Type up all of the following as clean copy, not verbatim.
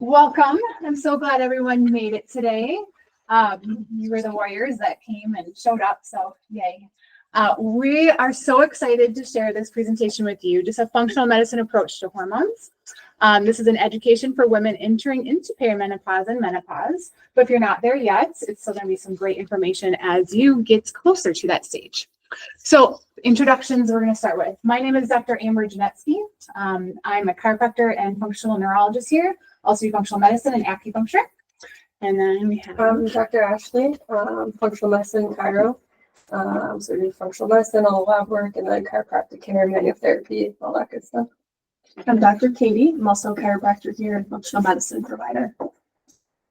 Welcome. I'm so glad everyone made it today. You were the warriors that came and showed up, so yay. We are so excited to share this presentation with you, just a functional medicine approach to hormones. This is an education for women entering into perimenopause and menopause, but if you're not there yet, it's still going to be some great information as you get closer to that stage. So introductions we're going to start with. My name is Dr. Amber Janetsky. I'm a chiropractor and functional neurologist here, also do functional medicine and acupuncture. And then we have Dr. Ashley, functional medicine, chiro. So we do functional medicine, all the lab work, and then chiropractic care, manual therapy, all that good stuff. I'm Dr. Katie. I'm also a chiropractor here and functional medicine provider.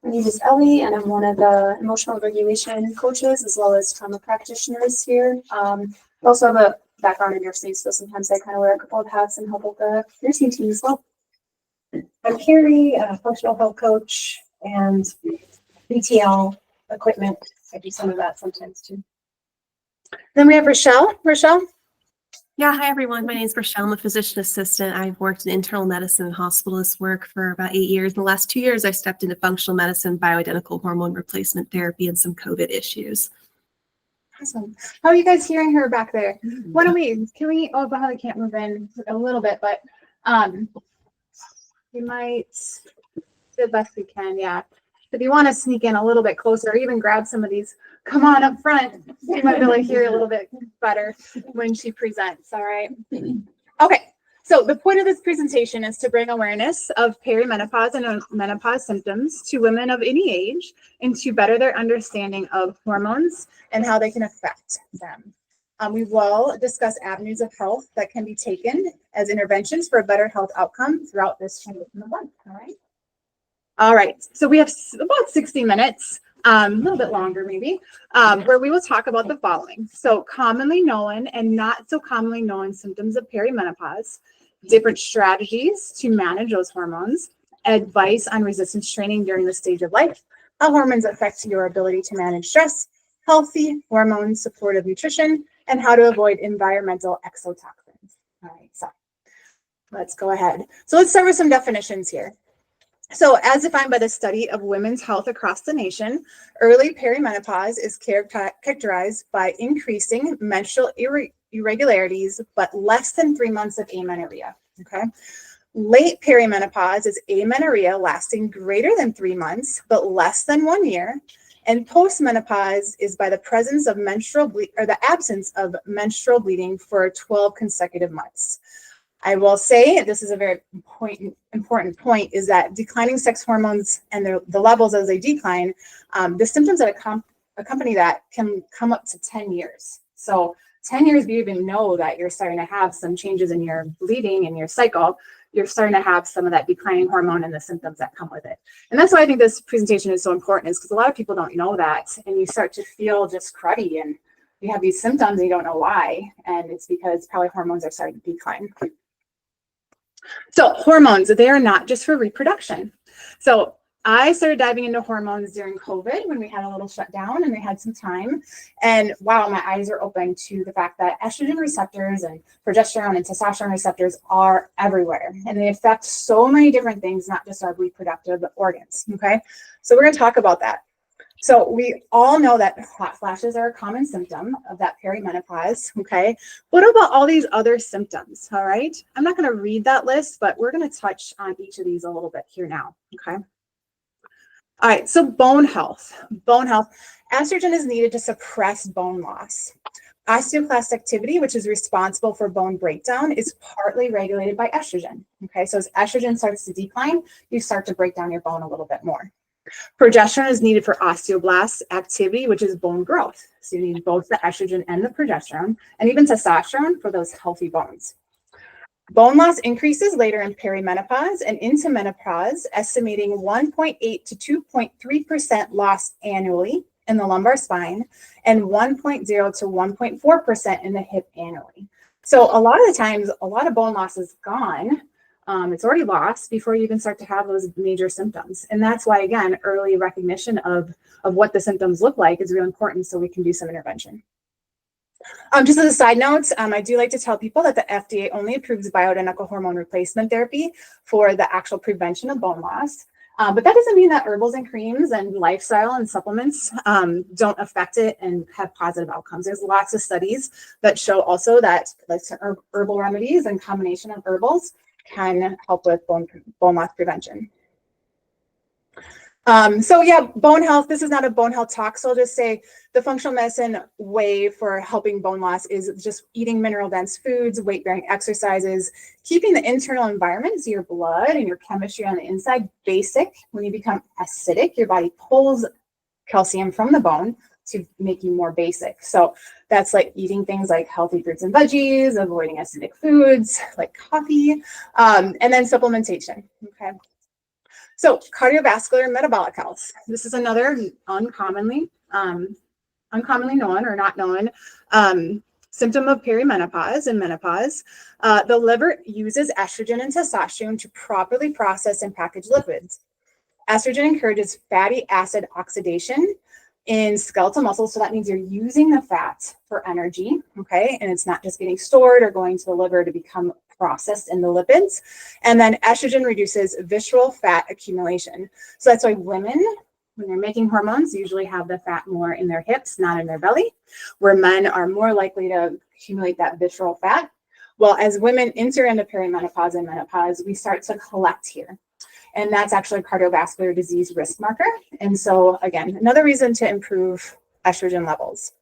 My name is Ellie, and I'm one of the emotional regulation coaches as well as trauma practitioners here. I also have a background in nursing, so sometimes I kind of wear a couple of hats and help with the nursing team as well. I'm Carrie, a functional health coach and BTL equipment. I do some of that sometimes too. Then we have Rochelle. Rochelle? Yeah, hi everyone. My name is Rochelle. I'm a physician assistant. I've worked in internal medicine and hospitalist work for about 8 years. In the last 2 years, I stepped into functional medicine, bioidentical hormone replacement therapy, and some COVID issues. Awesome. How are you guys hearing her back there? Why don't we, oh, but I can't move in a little bit, but we might do the best we can, yeah. If you want to sneak in a little bit closer, or even grab some of these, come on up front. You might be able to hear a little bit better when she presents, all right? Okay, so the point of this presentation is to bring awareness of perimenopause and menopause symptoms to women of any age and to better their understanding of hormones and how they can affect them. We will discuss avenues of health that can be taken as interventions for a better health outcome throughout this transition of life, all right? All right, so we have about 60 minutes, a little bit longer maybe, where we will talk about the following. So commonly known and not so commonly known symptoms of perimenopause, different strategies to manage those hormones, advice on resistance training during this stage of life, how hormones affect your ability to manage stress, healthy hormones, supportive nutrition, and how to avoid environmental exotoxins. All right, so let's go ahead. So let's start with some definitions here. So as defined by the study of women's health across the nation, early perimenopause is characterized by increasing menstrual irregularities, but less than 3 months of amenorrhea, okay? Late perimenopause is amenorrhea lasting greater than 3 months, but less than 1 year. And postmenopause is by the presence of the absence of menstrual bleeding for 12 consecutive months. I will say, this is a very important point, is that declining sex hormones and the levels as they decline, the symptoms that accompany that can come up to 10 years. So 10 years, you even know that you're starting to have some changes in your bleeding and your cycle, you're starting to have some of that declining hormone and the symptoms that come with it. And that's why I think this presentation is so important, is because a lot of people don't know that, and you start to feel just cruddy and you have these symptoms and you don't know why, and it's because probably hormones are starting to decline. So hormones, they are not just for reproduction. So I started diving into hormones during COVID when we had a little shutdown and we had some time. And wow, my eyes are open to the fact that estrogen receptors and progesterone and testosterone receptors are everywhere. And they affect so many different things, not just our reproductive organs, okay? So we're gonna talk about that. So we all know that hot flashes are a common symptom of that perimenopause, okay? What about all these other symptoms, all right? I'm not gonna read that list, but we're gonna touch on each of these a little bit here now, okay? All right, so bone health. Bone health, estrogen is needed to suppress bone loss. Osteoclast activity, which is responsible for bone breakdown, is partly regulated by estrogen, okay? So as estrogen starts to decline, you start to break down your bone a little bit more. Progesterone is needed for osteoblast activity, which is bone growth. So you need both the estrogen and the progesterone, and even testosterone for those healthy bones. Bone loss increases later in perimenopause and into menopause, estimating 1.8 to 2.3% loss annually in the lumbar spine and 1.0 to 1.4% in the hip annually. So a lot of the times, a lot of bone loss is gone. It's already lost before you even start to have those major symptoms. And that's why, again, early recognition of what the symptoms look like is really important so we can do some intervention. Just as a side note, I do like to tell people that the FDA only approves bioidentical hormone replacement therapy for the actual prevention of bone loss. But that doesn't mean that herbals and creams and lifestyle and supplements don't affect it and have positive outcomes. There's lots of studies that show also that like herbal remedies and combination of herbals can help with bone loss prevention. So yeah, bone health, this is not a bone health talk, so I'll just say the functional medicine way for helping bone loss is just eating mineral dense foods, weight bearing exercises, keeping the internal environment, so your blood and your chemistry on the inside basic. When you become acidic, your body pulls calcium from the bone to make you more basic. So that's like eating things like healthy fruits and veggies, avoiding acidic foods like coffee, and then supplementation, okay? So cardiovascular and metabolic health. This is another uncommonly known or not known symptom of perimenopause and menopause. The liver uses estrogen and testosterone to properly process and package lipids. Estrogen encourages fatty acid oxidation in skeletal muscles. So that means you're using the fat for energy, okay? And it's not just getting stored or going to the liver to become processed in the lipids. And then estrogen reduces visceral fat accumulation. So that's why women, when they're making hormones, usually have the fat more in their hips, not in their belly, where men are more likely to accumulate that visceral fat. Well, as women enter into perimenopause and menopause, we start to collect here. And that's actually a cardiovascular disease risk marker. And so again, another reason to improve estrogen levels.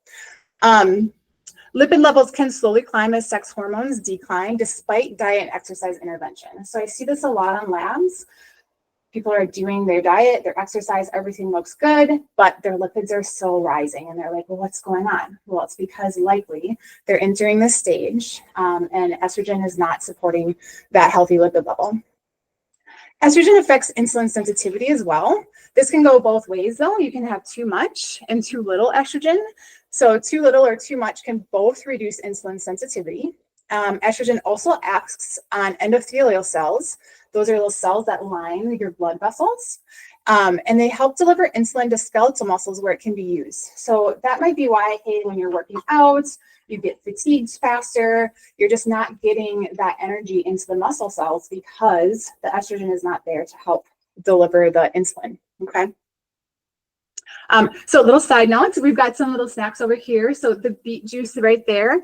Lipid levels can slowly climb as sex hormones decline despite diet and exercise intervention. So I see this a lot on labs. People are doing their diet, their exercise, everything looks good, but their lipids are still rising. And they're like, well, what's going on? Well, it's because likely they're entering this stage and estrogen is not supporting that healthy lipid level. Estrogen affects insulin sensitivity as well. This can go both ways though. You can have too much and too little estrogen. So too little or too much can both reduce insulin sensitivity. Estrogen also acts on endothelial cells. Those are little cells that line your blood vessels. And they help deliver insulin to skeletal muscles where it can be used. So that might be why, hey, when you're working out, you get fatigued faster. You're just not getting that energy into the muscle cells because the estrogen is not there to help deliver the insulin, okay? So little side notes, we've got some little snacks over here. So the beet juice right there,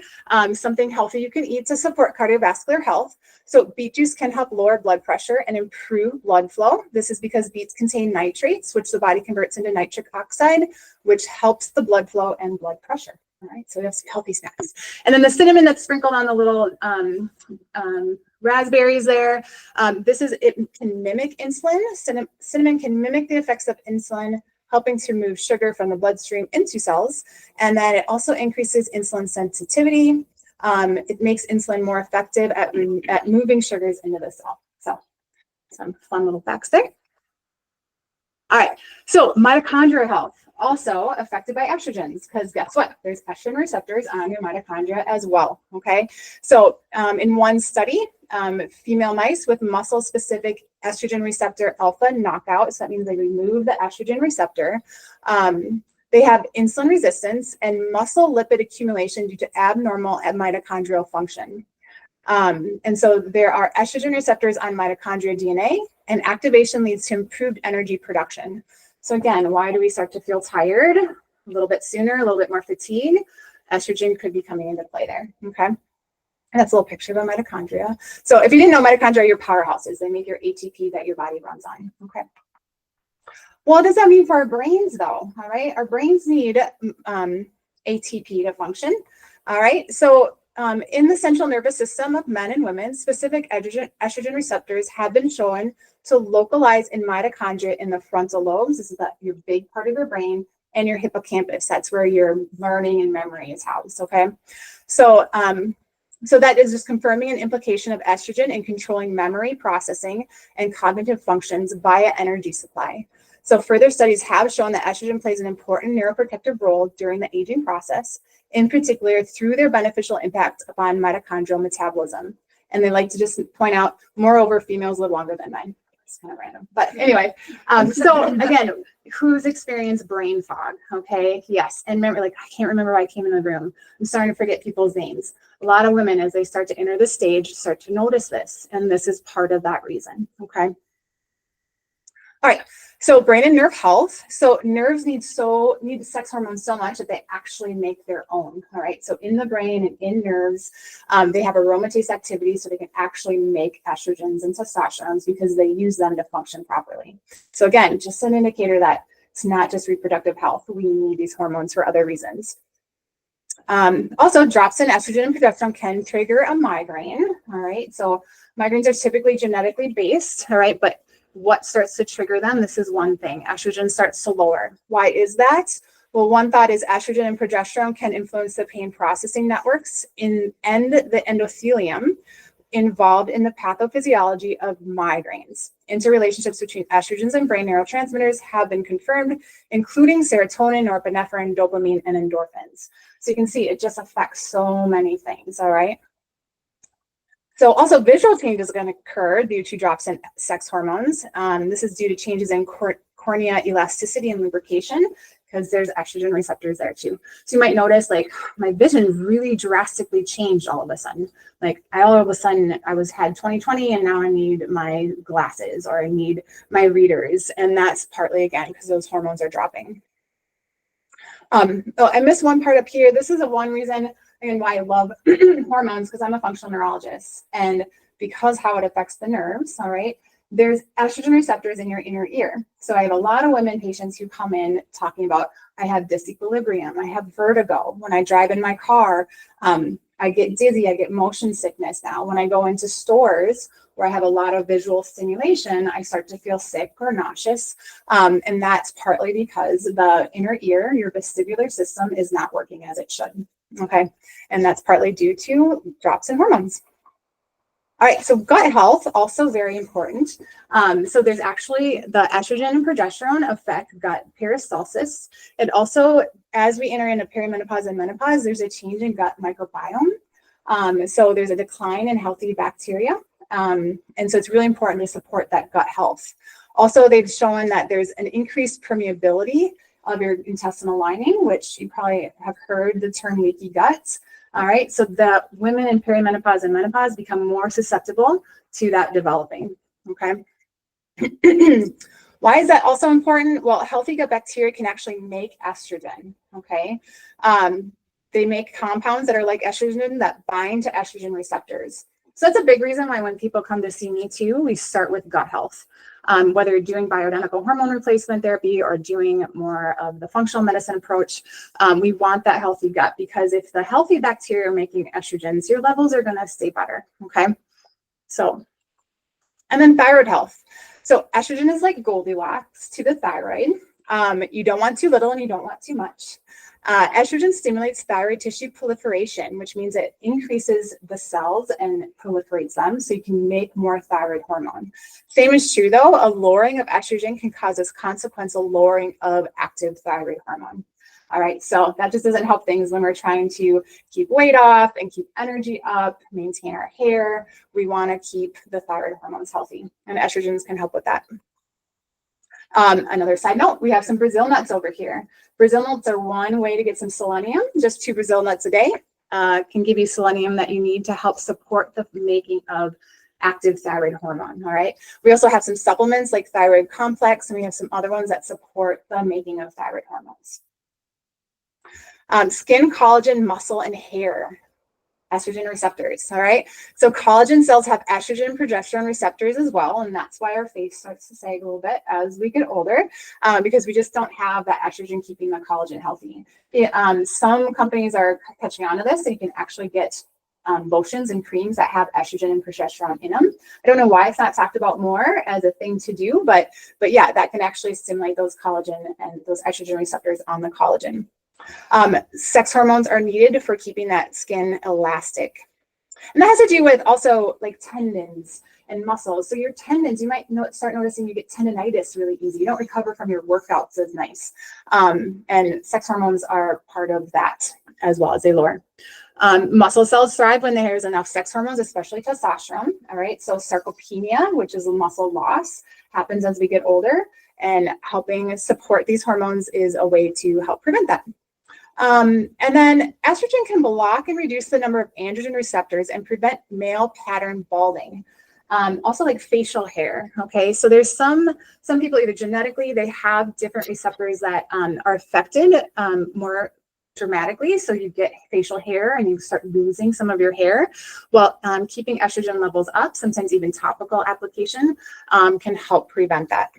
something healthy you can eat to support cardiovascular health. So beet juice can help lower blood pressure and improve blood flow. This is because beets contain nitrates, which the body converts into nitric oxide, which helps the blood flow and blood pressure. All right, so we have some healthy snacks. And then the cinnamon that's sprinkled on the little raspberries there. It can mimic insulin. Cinnamon can mimic the effects of insulin, helping to move sugar from the bloodstream into cells. And then it also increases insulin sensitivity. It makes insulin more effective at moving sugars into the cell. So some fun little facts there. All right, so mitochondrial health, also affected by estrogens, because guess what? There's estrogen receptors on your mitochondria as well, okay? So in one study, female mice with muscle-specific estrogen receptor alpha knockout, so that means they remove the estrogen receptor, they have insulin resistance and muscle lipid accumulation due to abnormal mitochondrial function. And so there are estrogen receptors on mitochondria DNA, and activation leads to improved energy production. So again, why do we start to feel tired a little bit sooner, a little bit more fatigue? Estrogen could be coming into play there, okay? And that's a little picture of a mitochondria. So if you didn't know, mitochondria are your powerhouses. They make your ATP that your body runs on, okay? Well, what does that mean for our brains though? All right, our brains need ATP to function. All right, so in the central nervous system of men and women, specific estrogen receptors have been shown to localize in mitochondria in the frontal lobes. This is your big part of your brain, and your hippocampus. That's where your learning and memory is housed, okay? So, so that is just confirming an implication of estrogen in controlling memory processing and cognitive functions via energy supply. So further studies have shown that estrogen plays an important neuroprotective role during the aging process, in particular through their beneficial impact upon mitochondrial metabolism. And they like to just point out, moreover, females live longer than men. It's kind of random, but anyway. So again, who's experienced brain fog? Okay, yes. And remember, like, I can't remember why I came in the room. I'm starting to forget people's names. A lot of women, as they start to enter the stage, start to notice this, and this is part of that reason, okay? All right, so brain and nerve health. So nerves need sex hormones so much that they actually make their own. All right, so in the brain and in nerves, they have aromatase activity, so they can actually make estrogens and testosterones because they use them to function properly. So again, just an indicator that it's not just reproductive health. We need these hormones for other reasons. Also, drops in estrogen and progesterone can trigger a migraine. All right, so migraines are typically genetically based. All right, but what starts to trigger them? This is one thing. Estrogen starts to lower. Why is that? Well, one thought is estrogen and progesterone can influence the pain processing networks and the endothelium involved in the pathophysiology of migraines. Interrelationships between estrogens and brain neurotransmitters have been confirmed, including serotonin, norepinephrine, dopamine, and endorphins. So you can see it just affects so many things, all right? So also visual changes are going to occur due to drops in sex hormones. This is due to changes in cornea elasticity and lubrication because there's estrogen receptors there too. So you might notice like my vision really drastically changed all of a sudden. Like all of a sudden I had 20/20 and now I need my glasses or I need my readers. And that's partly again because those hormones are dropping. Oh, I missed one part up here. This is one reason and why I love hormones because I'm a functional neurologist and because how it affects the nerves, all right, there's estrogen receptors in your inner ear. So I have a lot of women patients who come in talking about, I have disequilibrium, I have vertigo. When I drive in my car, I get dizzy, I get motion sickness now. When I go into stores where I have a lot of visual stimulation, I start to feel sick or nauseous. And that's partly because the inner ear, your vestibular system is not working as it should. Okay, and that's partly due to drops in hormones. All right, so gut health, also very important. So there's actually the estrogen and progesterone affect gut peristalsis. And also, as we enter into perimenopause and menopause, there's a change in gut microbiome. So there's a decline in healthy bacteria. And so it's really important to support that gut health. Also, they've shown that there's an increased permeability of your intestinal lining, which you probably have heard the term leaky gut. All right, so the women in perimenopause and menopause become more susceptible to that developing, okay? Why is that also important? Well, healthy gut bacteria can actually make estrogen, okay? They make compounds that are like estrogen that bind to estrogen receptors. So that's a big reason why when people come to see me too, we start with gut health. Whether you're doing bioidentical hormone replacement therapy or doing more of the functional medicine approach, we want that healthy gut because if the healthy bacteria are making estrogens, your levels are going to stay better, okay? So, and then thyroid health. So estrogen is like Goldilocks to the thyroid. You don't want too little and you don't want too much. Estrogen stimulates thyroid tissue proliferation, which means it increases the cells and proliferates them so you can make more thyroid hormone. Same is true though, a lowering of estrogen can cause a consequential lowering of active thyroid hormone. All right, so that just doesn't help things when we're trying to keep weight off and keep energy up, maintain our hair. We want to keep the thyroid hormones healthy, and estrogens can help with that. Another side note, we have some Brazil nuts over here. Brazil nuts are one way to get some selenium. Just 2 Brazil nuts a day can give you selenium that you need to help support the making of active thyroid hormone, all right? We also have some supplements like thyroid complex, and we have some other ones that support the making of thyroid hormones. Skin, collagen, muscle, and hair. Estrogen receptors, all right? So collagen cells have estrogen and progesterone receptors as well, and that's why our face starts to sag a little bit as we get older, because we just don't have that estrogen keeping the collagen healthy. Some companies are catching on to this, so you can actually get lotions and creams that have estrogen and progesterone in them. I don't know why it's not talked about more as a thing to do, but yeah, that can actually stimulate those collagen and those estrogen receptors on the collagen. Sex hormones are needed for keeping that skin elastic. And that has to do with also like tendons and muscles. So your tendons, you might start noticing you get tendonitis really easy. You don't recover from your workouts as nice. And sex hormones are part of that as well as they lower. Muscle cells thrive when there's enough sex hormones, especially testosterone. All right. So sarcopenia, which is a muscle loss, happens as we get older, and helping support these hormones is a way to help prevent that. And then estrogen can block and reduce the number of androgen receptors and prevent male pattern balding. Also like facial hair. Okay, so there's some people either genetically they have different receptors that are affected more dramatically, so you get facial hair and you start losing some of your hair. Well, keeping estrogen levels up, sometimes even topical application, can help prevent that.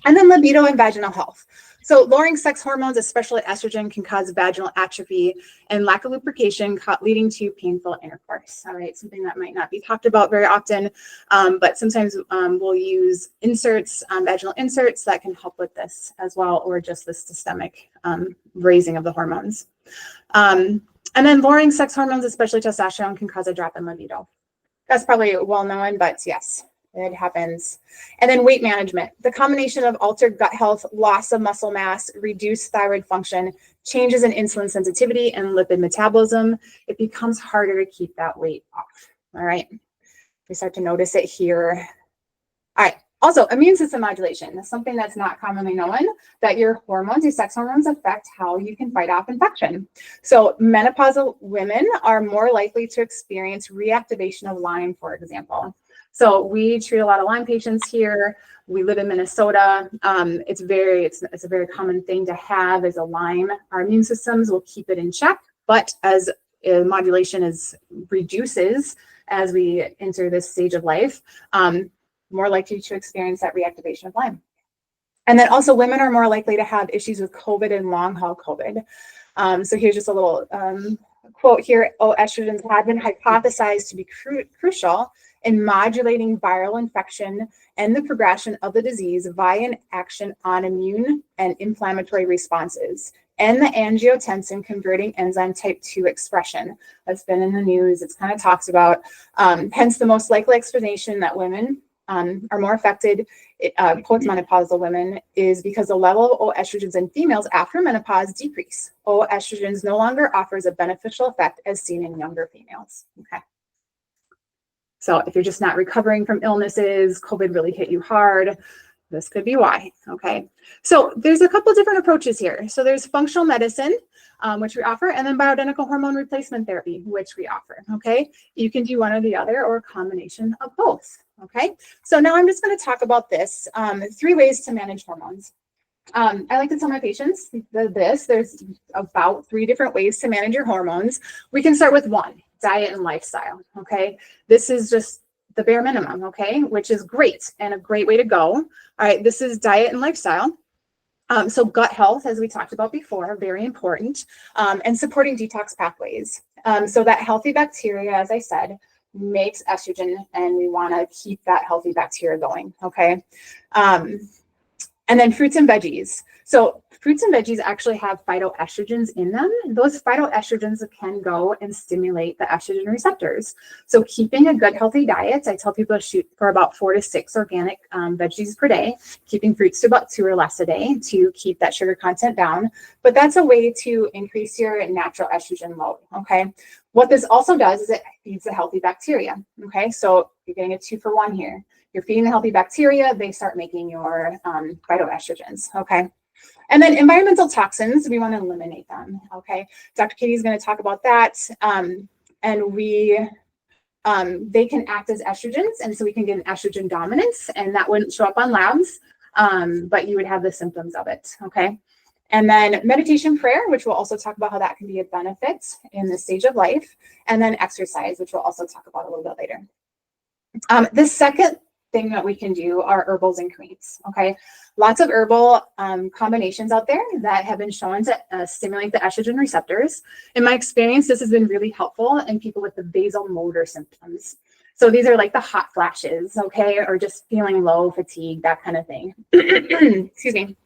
And then libido and vaginal health. So lowering sex hormones, especially estrogen, can cause vaginal atrophy and lack of lubrication, leading to painful intercourse. All right, something that might not be talked about very often, but sometimes we'll use inserts, vaginal inserts that can help with this as well, or just the systemic raising of the hormones. And then lowering sex hormones, especially testosterone, can cause a drop in libido. That's probably well known, but yes, it happens. And then weight management. The combination of altered gut health, loss of muscle mass, reduced thyroid function, changes in insulin sensitivity and lipid metabolism, it becomes harder to keep that weight off. All right. We start to notice it here. All right. Also, immune system modulation is something that's not commonly known, that your hormones, your sex hormones, affect how you can fight off infection. So menopausal women are more likely to experience reactivation of Lyme, for example. So we treat a lot of Lyme patients here. We live in Minnesota. It's a very common thing to have is a Lyme. Our immune systems will keep it in check, but as modulation reduces as we enter this stage of life, more likely to experience that reactivation of Lyme. And then also women are more likely to have issues with COVID and long haul COVID. So here's just a little quote here. Estrogens have been hypothesized to be crucial in modulating viral infection and the progression of the disease via an action on immune and inflammatory responses and the angiotensin converting enzyme type 2 expression. That's been in the news. It's kind of talks about, hence the most likely explanation that women are more affected, postmenopausal women, is because the level of estrogens in females after menopause decrease. Estrogens no longer offers a beneficial effect as seen in younger females. Okay. So if you're just not recovering from illnesses, COVID really hit you hard, this could be why. Okay. So there's a couple different approaches here. So there's functional medicine, which we offer, and then bioidentical hormone replacement therapy, which we offer. Okay. You can do one or the other or a combination of both. Okay. So now I'm just going to talk about this, 3 ways to manage hormones. I like to tell my patients there's about 3 different ways to manage your hormones. We can start with 1, diet and lifestyle. Okay. This is just the bare minimum. Okay. Which is great and a great way to go. All right. This is diet and lifestyle. So gut health, as we talked about before, very important, and supporting detox pathways. So that healthy bacteria, as I said, makes estrogen, and we want to keep that healthy bacteria going. Okay. And then fruits and veggies. So fruits and veggies actually have phytoestrogens in them. Those phytoestrogens can go and stimulate the estrogen receptors. So keeping a good healthy diet, I tell people to shoot for about 4 to 6 organic veggies per day, keeping fruits to about 2 or less a day to keep that sugar content down. But that's a way to increase your natural estrogen load. Okay. What this also does is it feeds the healthy bacteria. Okay. So you're getting a 2 for 1 here. You're feeding the healthy bacteria, they start making your phytoestrogens, okay? And then environmental toxins, we want to eliminate them, okay? Dr. Katie is going to talk about that. And they can act as estrogens, and so we can get an estrogen dominance, and that wouldn't show up on labs, but you would have the symptoms of it, okay? And then meditation, prayer, which we'll also talk about how that can be a benefit in this stage of life. And then exercise, which we'll also talk about a little bit later. The second thing that we can do are herbals and creams. Okay, lots of herbal combinations out there that have been shown to stimulate the estrogen receptors. In my experience, this has been really helpful in people with the vasomotor symptoms. So these are like the hot flashes, okay, or just feeling low, fatigue, that kind of thing. Excuse me.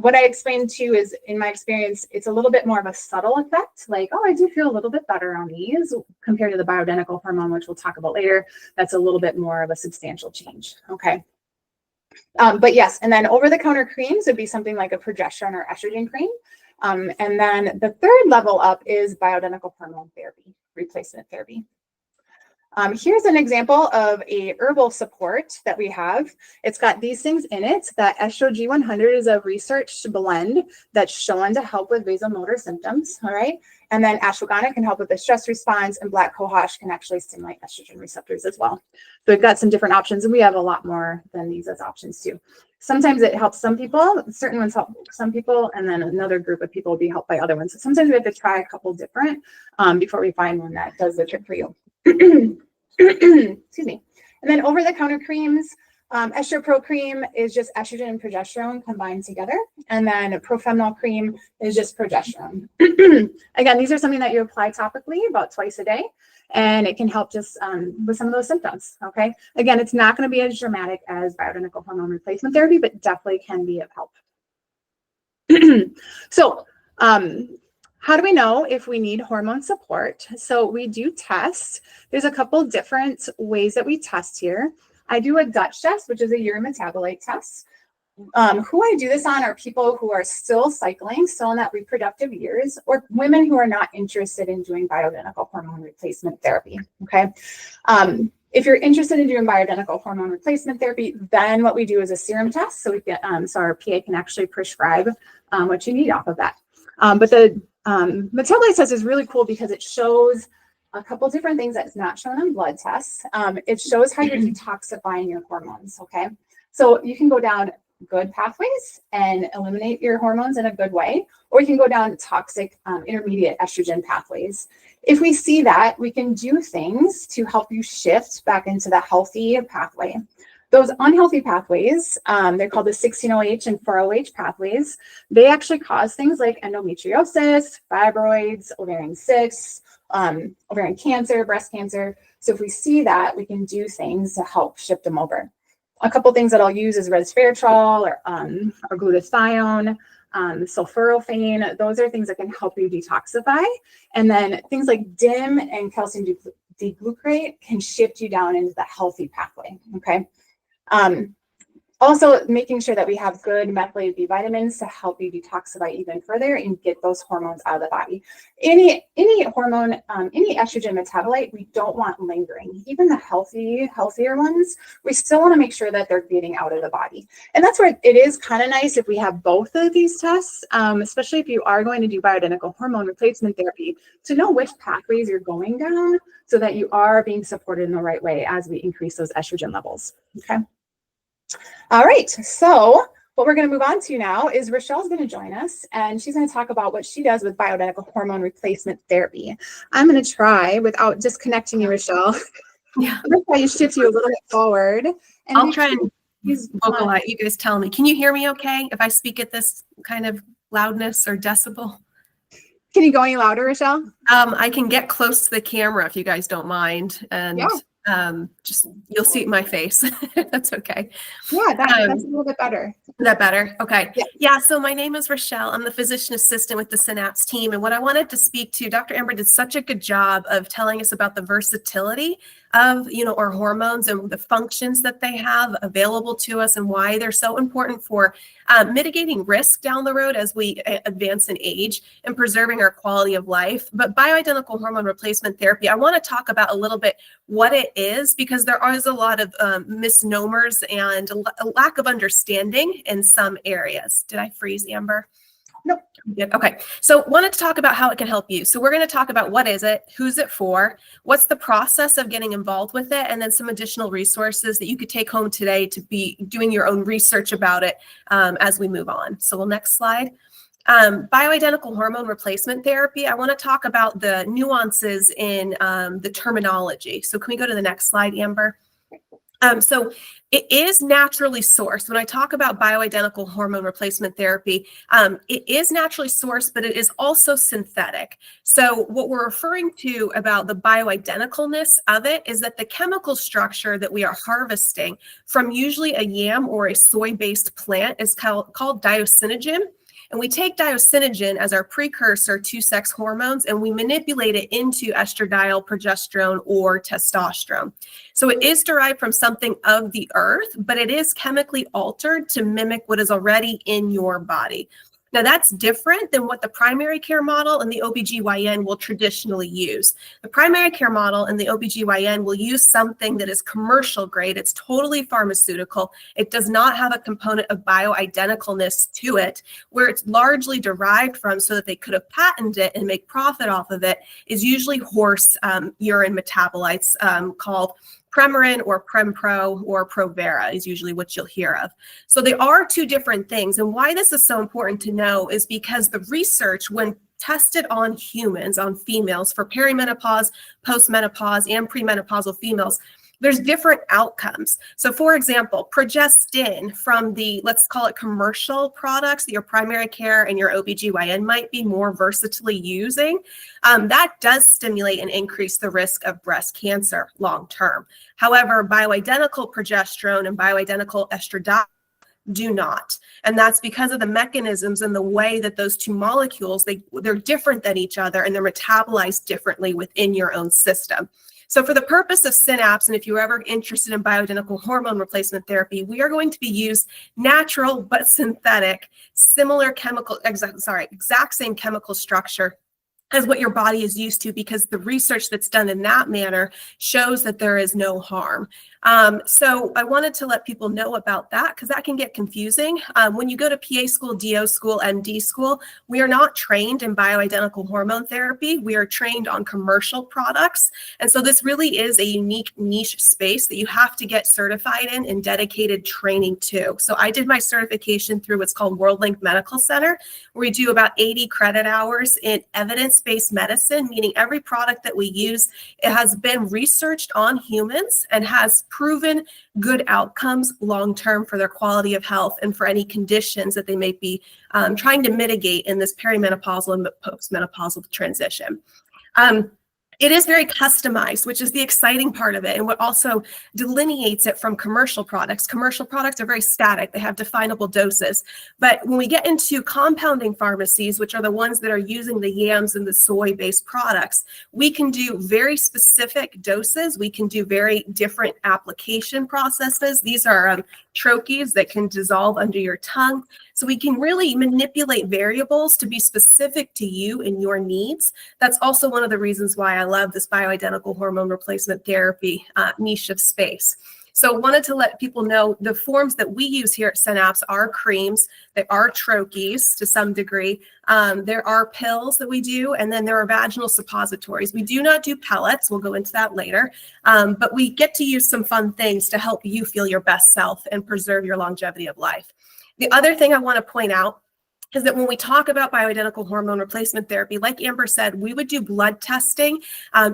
What I explained to you is, in my experience, it's a little bit more of a subtle effect. Like, I do feel a little bit better on these compared to the bioidentical hormone, which we'll talk about later. That's a little bit more of a substantial change. Okay. But yes, and then over-the-counter creams would be something like a progesterone or estrogen cream. And then the third level up is bioidentical hormone therapy, replacement therapy. Here's an example of a herbal support that we have. It's got these things in it. That Estro 100 is a researched blend that's shown to help with vasomotor symptoms, all right? And then ashwagandha can help with the stress response, and black cohosh can actually stimulate estrogen receptors as well. So we've got some different options, and we have a lot more than these as options too. Sometimes it helps some people, certain ones help some people, and then another group of people will be helped by other ones. So sometimes we have to try a couple different before we find one that does the trick for you. Excuse me. And then over-the-counter creams, Estro Pro cream is just estrogen and progesterone combined together. And then Profeminal cream is just progesterone. Again, these are something that you apply topically about twice a day, and it can help just with some of those symptoms, okay? Again, it's not going to be as dramatic as bioidentical hormone replacement therapy, but definitely can be of help. So, how do we know if we need hormone support? So we do test. There's a couple different ways that we test here. I do a Dutch test, which is a urine metabolite test. Who I do this on are people who are still cycling, still in that reproductive years, or women who are not interested in doing bioidentical hormone replacement therapy, okay? If you're interested in doing bioidentical hormone replacement therapy, then what we do is a serum test. So we get, so our PA can actually prescribe what you need off of that. But the metabolite test is really cool because it shows a couple different things that's not shown on blood tests. It shows how you're detoxifying your hormones, okay? So you can go down good pathways and eliminate your hormones in a good way, or you can go down toxic intermediate estrogen pathways. If we see that, we can do things to help you shift back into the healthy pathway. Those unhealthy pathways, they're called the 16-OH and 4-OH pathways. They actually cause things like endometriosis, fibroids, ovarian cysts, ovarian cancer, breast cancer. So if we see that, we can do things to help shift them over. A couple things that I'll use is resveratrol or glutathione, sulforaphane. Those are things that can help you detoxify. And then things like DIM and calcium D-glucarate can shift you down into the healthy pathway, okay? Also making sure that we have good methylated B vitamins to help you detoxify even further and get those hormones out of the body. Any hormone, any estrogen metabolite, we don't want lingering. Even the healthier ones, we still want to make sure that they're getting out of the body. And that's where it is kind of nice if we have both of these tests, especially if you are going to do bioidentical hormone replacement therapy, to know which pathways you're going down so that you are being supported in the right way as we increase those estrogen levels, okay? All right, so what we're going to move on to now is Rochelle's going to join us, and she's going to talk about what she does with bioidentical hormone replacement therapy. I'm going to try, without disconnecting you, Rochelle, Yeah. I'm going to try to shift you a little bit forward. And I'll try and vocalize. You guys tell me. Can you hear me okay if I speak at this kind of loudness or decibel? Can you go any louder, Rochelle? I can get close to the camera if you guys don't mind. And Yeah. Just you'll see my face. That's okay. Yeah, that's a little bit better. Is that better? Okay. Yeah. Yeah. So my name is Rochelle. I'm the physician assistant with the Synapse team. And what I wanted to speak to, Dr. Amber did such a good job of telling us about the versatility of, our hormones and the functions that they have available to us and why they're so important for mitigating risk down the road as we advance in age and preserving our quality of life. But bioidentical hormone replacement therapy, I want to talk about a little bit what it is, because there is a lot of misnomers and a lack of understanding in some areas. Did I freeze, Amber? Nope. Good. Okay. So wanted to talk about how it can help you. So we're going to talk about what is it, who's it for, what's the process of getting involved with it, and then some additional resources that you could take home today to be doing your own research about it as we move on. So next slide. Bioidentical hormone replacement therapy. I want to talk about the nuances in the terminology. So can we go to the next slide, Amber? So it is naturally sourced. When I talk about bioidentical hormone replacement therapy, it is naturally sourced, but it is also synthetic. So what we're referring to about the bioidenticalness of it is that the chemical structure that we are harvesting from usually a yam or a soy-based plant is called diosinogen. And we take diosinogen as our precursor to sex hormones, and we manipulate it into estradiol, progesterone, or testosterone. So it is derived from something of the earth, but it is chemically altered to mimic what is already in your body. Now that's different than what the primary care model and the OBGYN will traditionally use. The primary care model and the OBGYN will use something that is commercial grade. It's totally pharmaceutical. It does not have a component of bioidenticalness to it. Where it's largely derived from so that they could have patented it and make profit off of it is usually horse urine metabolites called Premarin or Prempro or Provera is usually what you'll hear of. So they are two different things. And why this is so important to know is because the research, when tested on humans, on females for perimenopause, postmenopause, and premenopausal females, there's different outcomes. So for example, progestin from the, let's call it commercial products that your primary care and your OBGYN might be more versatilely using, that does stimulate and increase the risk of breast cancer long term. However, bioidentical progesterone and bioidentical estradiol do not. And that's because of the mechanisms and the way that those two molecules, they're different than each other and they're metabolized differently within your own system. So for the purpose of Synapse, and if you're ever interested in bioidentical hormone replacement therapy, we are going to be used natural but synthetic, similar chemical, exact same chemical structure as what your body is used to, because the research that's done in that manner shows that there is no harm. So I wanted to let people know about that because that can get confusing. When you go to PA school, DO school, MD school, we are not trained in bioidentical hormone therapy. We are trained on commercial products. And so this really is a unique niche space that you have to get certified in dedicated training to. So I did my certification through what's called WorldLink Medical Center, where we do about 80 credit hours in evidence-based medicine, meaning every product that we use, it has been researched on humans and has proven good outcomes long-term for their quality of health and for any conditions that they may be trying to mitigate in this perimenopausal and postmenopausal transition. It is very customized, which is the exciting part of it, and what also delineates it from commercial products. Commercial products are very static. They have definable doses. But when we get into compounding pharmacies, which are the ones that are using the yams and the soy-based products, we can do very specific doses. We can do very different application processes. These are troches that can dissolve under your tongue. So we can really manipulate variables to be specific to you and your needs. That's also one of the reasons why I love this bioidentical hormone replacement therapy niche of space. So wanted to let people know the forms that we use here at Synapse are creams, there are troches to some degree, there are pills that we do, and then there are vaginal suppositories. We do not do pellets, we'll go into that later, but we get to use some fun things to help you feel your best self and preserve your longevity of life. The other thing I want to point out is that when we talk about bioidentical hormone replacement therapy, like Amber said, we would do blood testing.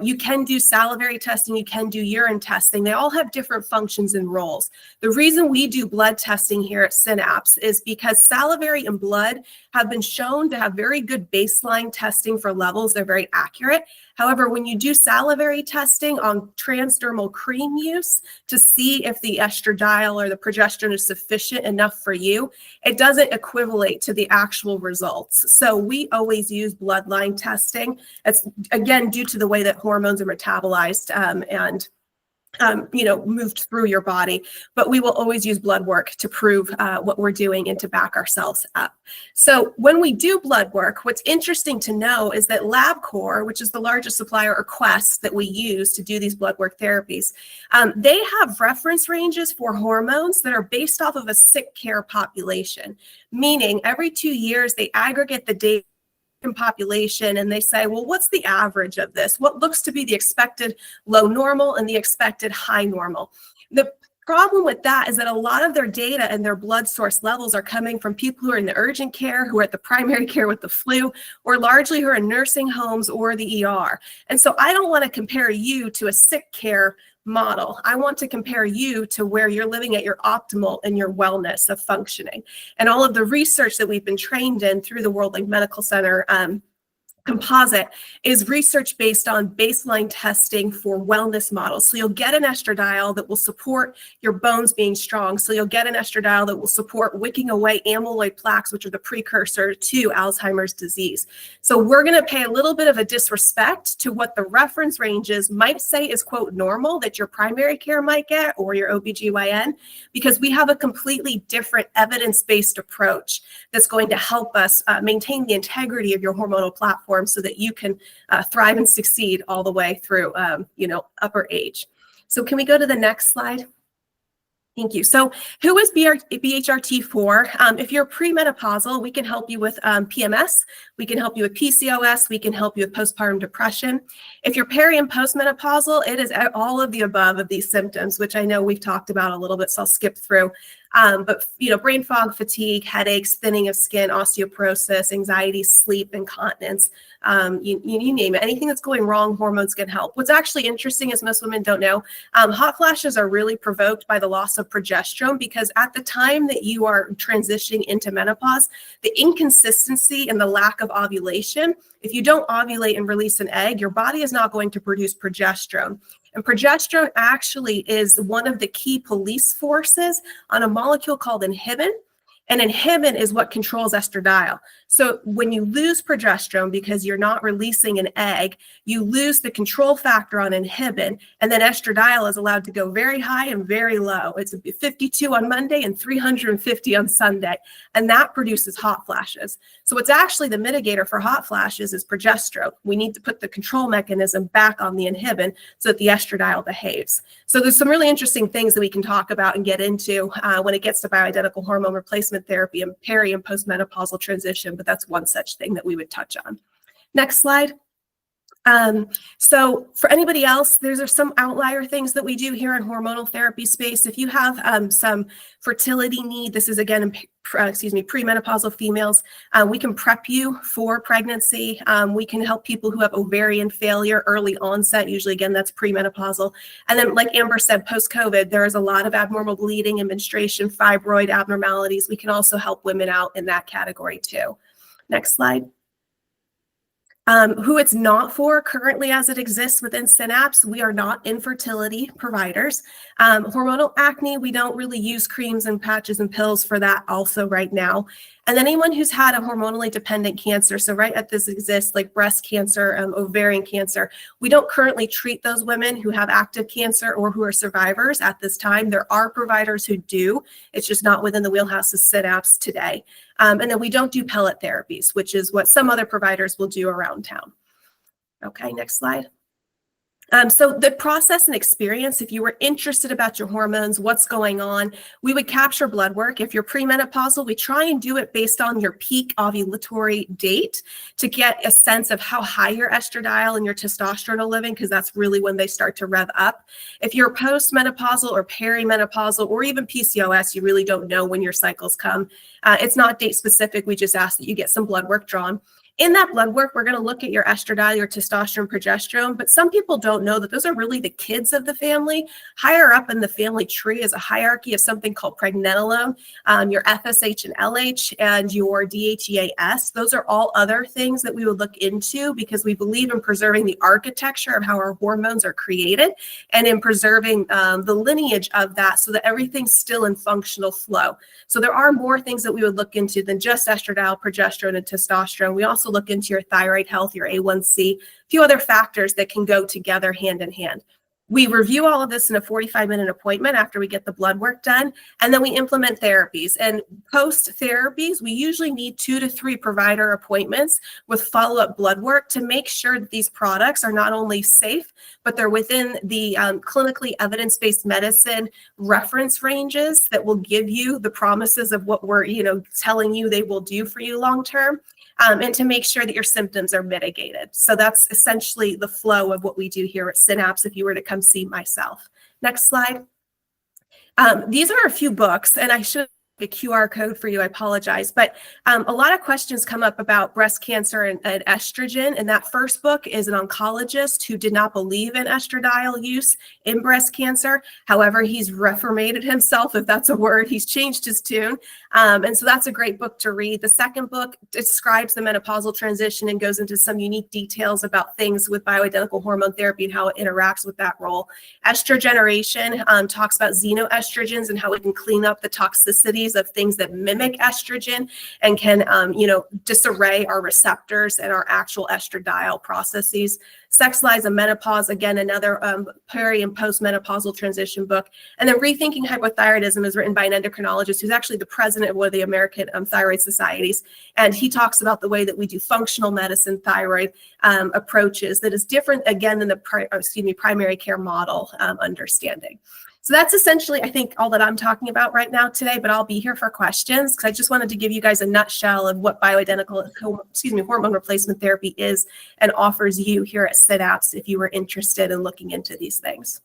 You can do salivary testing, you can do urine testing. They all have different functions and roles. The reason we do blood testing here at Synapse is because salivary and blood have been shown to have very good baseline testing for levels. They're very accurate. However, when you do salivary testing on transdermal cream use to see if the estradiol or the progesterone is sufficient enough for you, it doesn't equivalate to the actual results. So we always use bloodline testing. It's again due to the way that hormones are metabolized and moved through your body, but we will always use blood work to prove what we're doing and to back ourselves up. So when we do blood work, what's interesting to know is that LabCorp, which is the largest supplier or Quest that we use to do these blood work therapies, they have reference ranges for hormones that are based off of a sick care population, meaning every 2 years they aggregate the data population and they say, well, what's the average of this? What looks to be the expected low normal and the expected high normal? The problem with that is that a lot of their data and their blood source levels are coming from people who are in the urgent care, who are at the primary care with the flu, or largely who are in nursing homes or the ER. And so I don't want to compare you to a sick care model. I want to compare you to where you're living at your optimal and your wellness of functioning. And all of the research that we've been trained in through the WorldLink Medical Center composite is research based on baseline testing for wellness models. So you'll get an estradiol that will support your bones being strong. So you'll get an estradiol that will support wicking away amyloid plaques, which are the precursor to Alzheimer's disease. So we're going to pay a little bit of a disrespect to what the reference ranges might say is, quote, normal that your primary care might get or your OBGYN, because we have a completely different evidence-based approach that's going to help us maintain the integrity of your hormonal platform so that you can thrive and succeed all the way through, upper age. So can we go to the next slide? Thank you. So who is BHRT for? If you're premenopausal, we can help you with PMS. We can help you with PCOS. We can help you with postpartum depression. If you're peri and postmenopausal, it is all of the above of these symptoms, which I know we've talked about a little bit, so I'll skip through. But brain fog, fatigue, headaches, thinning of skin, osteoporosis, anxiety, sleep, incontinence, you name it. Anything that's going wrong, hormones can help. What's actually interesting is most women don't know, hot flashes are really provoked by the loss of progesterone, because at the time that you are transitioning into menopause, the inconsistency and the lack of ovulation, if you don't ovulate and release an egg, your body is not going to produce progesterone. And progesterone actually is one of the key police forces on a molecule called inhibin. And inhibin is what controls estradiol. So when you lose progesterone because you're not releasing an egg, you lose the control factor on inhibin, and then estradiol is allowed to go very high and very low. It's 52 on Monday and 350 on Sunday, and that produces hot flashes. So what's actually the mitigator for hot flashes is progesterone. We need to put the control mechanism back on the inhibin so that the estradiol behaves. So there's some really interesting things that we can talk about and get into when it gets to bioidentical hormone replacement therapy and peri and postmenopausal transition, but that's one such thing that we would touch on. Next slide. So for anybody else, there's some outlier things that we do here in hormonal therapy space. If you have some fertility need, this is again, premenopausal females, we can prep you for pregnancy. We can help people who have ovarian failure, early onset, usually again, that's premenopausal. And then like Amber said, post-COVID, there is a lot of abnormal bleeding and menstruation, fibroid abnormalities. We can also help women out in that category too. Next slide. Who it's not for currently as it exists within Synapse, we are not infertility providers. Hormonal acne, we don't really use creams and patches and pills for that also right now. And then anyone who's had a hormonally dependent cancer, so right at this exists like breast cancer, ovarian cancer, we don't currently treat those women who have active cancer or who are survivors at this time. There are providers who do, it's just not within the wheelhouse of Synapse today. And then we don't do pellet therapies, which is what some other providers will do around town. Okay, next slide. So the process and experience, if you were interested about your hormones, what's going on, we would capture blood work. If you're premenopausal, we try and do it based on your peak ovulatory date to get a sense of how high your estradiol and your testosterone are living, because that's really when they start to rev up. If you're postmenopausal or perimenopausal or even PCOS, you really don't know when your cycles come. It's not date specific. We just ask that you get some blood work drawn. In that blood work, we're going to look at your estradiol, your testosterone, progesterone, but some people don't know that those are really the kids of the family. Higher up in the family tree is a hierarchy of something called pregnenolone, your FSH and LH, and your DHEAS. Those are all other things that we would look into because we believe in preserving the architecture of how our hormones are created and in preserving the lineage of that so that everything's still in functional flow. So there are more things that we would look into than just estradiol, progesterone, and testosterone. We also look into your thyroid health, your A1C, a few other factors that can go together hand in hand. We review all of this in a 45-minute appointment after we get the blood work done, and then we implement therapies. And post-therapies, we usually need 2 to 3 provider appointments with follow-up blood work to make sure that these products are not only safe, but they're within the clinically evidence-based medicine reference ranges that will give you the promises of what we're telling you they will do for you long-term. And to make sure that your symptoms are mitigated. So that's essentially the flow of what we do here at Synapse if you were to come see myself. Next slide. These are a few books, and I should a QR code for you. I apologize. But a lot of questions come up about breast cancer and estrogen. And that first book is an oncologist who did not believe in estradiol use in breast cancer. However, he's reformated himself, if that's a word. He's changed his tune. And so that's a great book to read. The second book describes the menopausal transition and goes into some unique details about things with bioidentical hormone therapy and how it interacts with that role. Estrogeneration talks about xenoestrogens and how we can clean up the toxicities of things that mimic estrogen and can, disarray our receptors and our actual estradiol processes. Sex Lies and Menopause, again, another peri and postmenopausal transition book. And then Rethinking Hypothyroidism is written by an endocrinologist who's actually the president of one of the American Thyroid Societies. And he talks about the way that we do functional medicine thyroid approaches that is different, again, than the primary care model understanding. So that's essentially, I think, all that I'm talking about right now today, but I'll be here for questions because I just wanted to give you guys a nutshell of what hormone replacement therapy is and offers you here at Synapse if you were interested in looking into these things.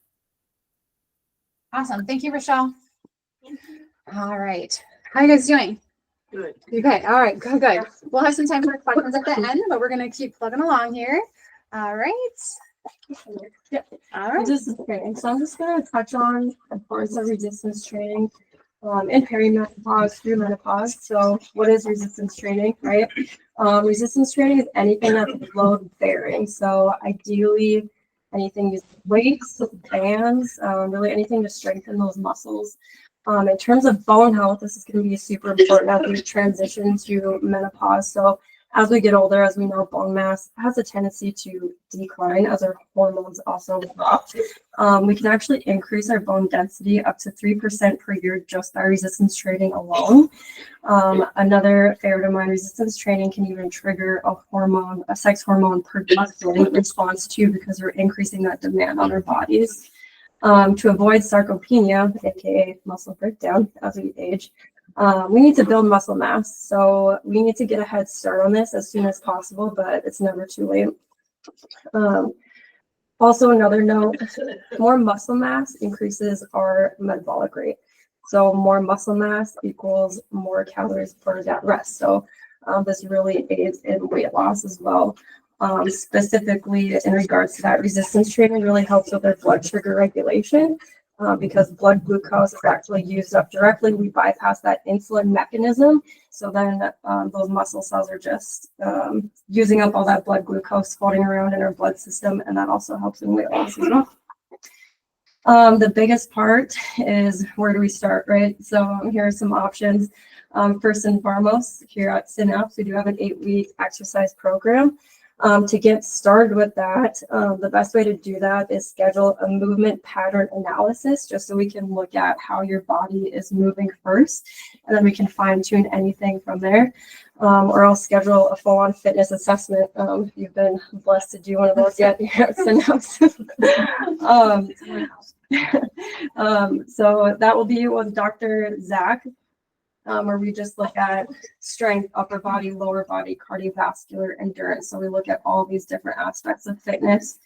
Awesome. Thank you, Rochelle. All right. How are you guys doing? Good. Okay. All right. Good. Good. We'll have some time for questions at the end, but we're going to keep plugging along here. All right. Yep. All right. Resistance training. So I'm just going to touch on, of course, the resistance training in perimenopause through menopause. So what is resistance training, right? Resistance training is anything that's load bearing. So ideally, anything using weights, bands, really anything to strengthen those muscles. In terms of bone health, this is going to be super important as we transition to menopause. So as we get older, as we know, bone mass has a tendency to decline as our hormones also drop. We can actually increase our bone density up to 3% per year just by resistance training alone. Another favorite of mine, resistance training can even trigger a sex hormone progesterone response too, because we're increasing that demand on our bodies. To avoid sarcopenia, aka muscle breakdown as we age, we need to build muscle mass. So we need to get a head start on this as soon as possible, but it's never too late. Also, another note, more muscle mass increases our metabolic rate. So more muscle mass equals more calories burned at rest. So this really aids in weight loss as well. Specifically in regards to that, resistance training really helps with our blood sugar regulation. Because blood glucose is actually used up directly, we bypass that insulin mechanism. So then those muscle cells are just using up all that blood glucose floating around in our blood system, and that also helps in weight loss as well. The biggest part is where do we start, right? So here are some options. First and foremost, here at Synapse, we do have an 8-week exercise program. To get started with that, the best way to do that is schedule a movement pattern analysis, just so we can look at how your body is moving first, and then we can fine tune anything from there. Or I'll schedule a full-on fitness assessment. If you've been blessed to do one of those yet here at Synapse. So that will be with Dr. Zach. Where we just look at strength, upper body, lower body, cardiovascular, endurance. So we look at all these different aspects of fitness.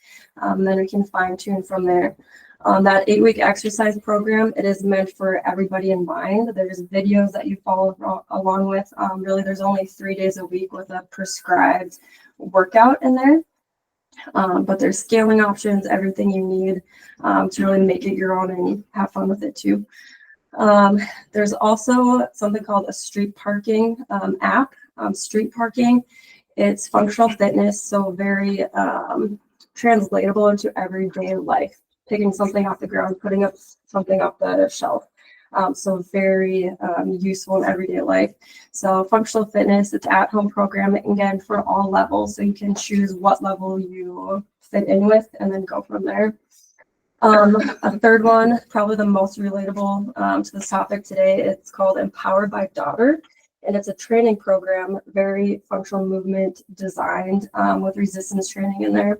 Then we can fine tune from there. That 8-week exercise program, it is meant for everybody in mind. There's videos that you follow along with. Really, there's only 3 days a week with a prescribed workout in there. But there's scaling options, everything you need to really make it your own and have fun with it too. There's also something called a street parking app. Street parking, it's functional fitness, so very translatable into everyday life. Picking something off the ground, putting up something off the shelf. So very useful in everyday life. So functional fitness, it's at-home programming, again, for all levels. So you can choose what level you fit in with and then go from there. A third one, probably the most relatable to this topic today, it's called Empowered by Daughter, and it's a training program, very functional movement designed with resistance training in there.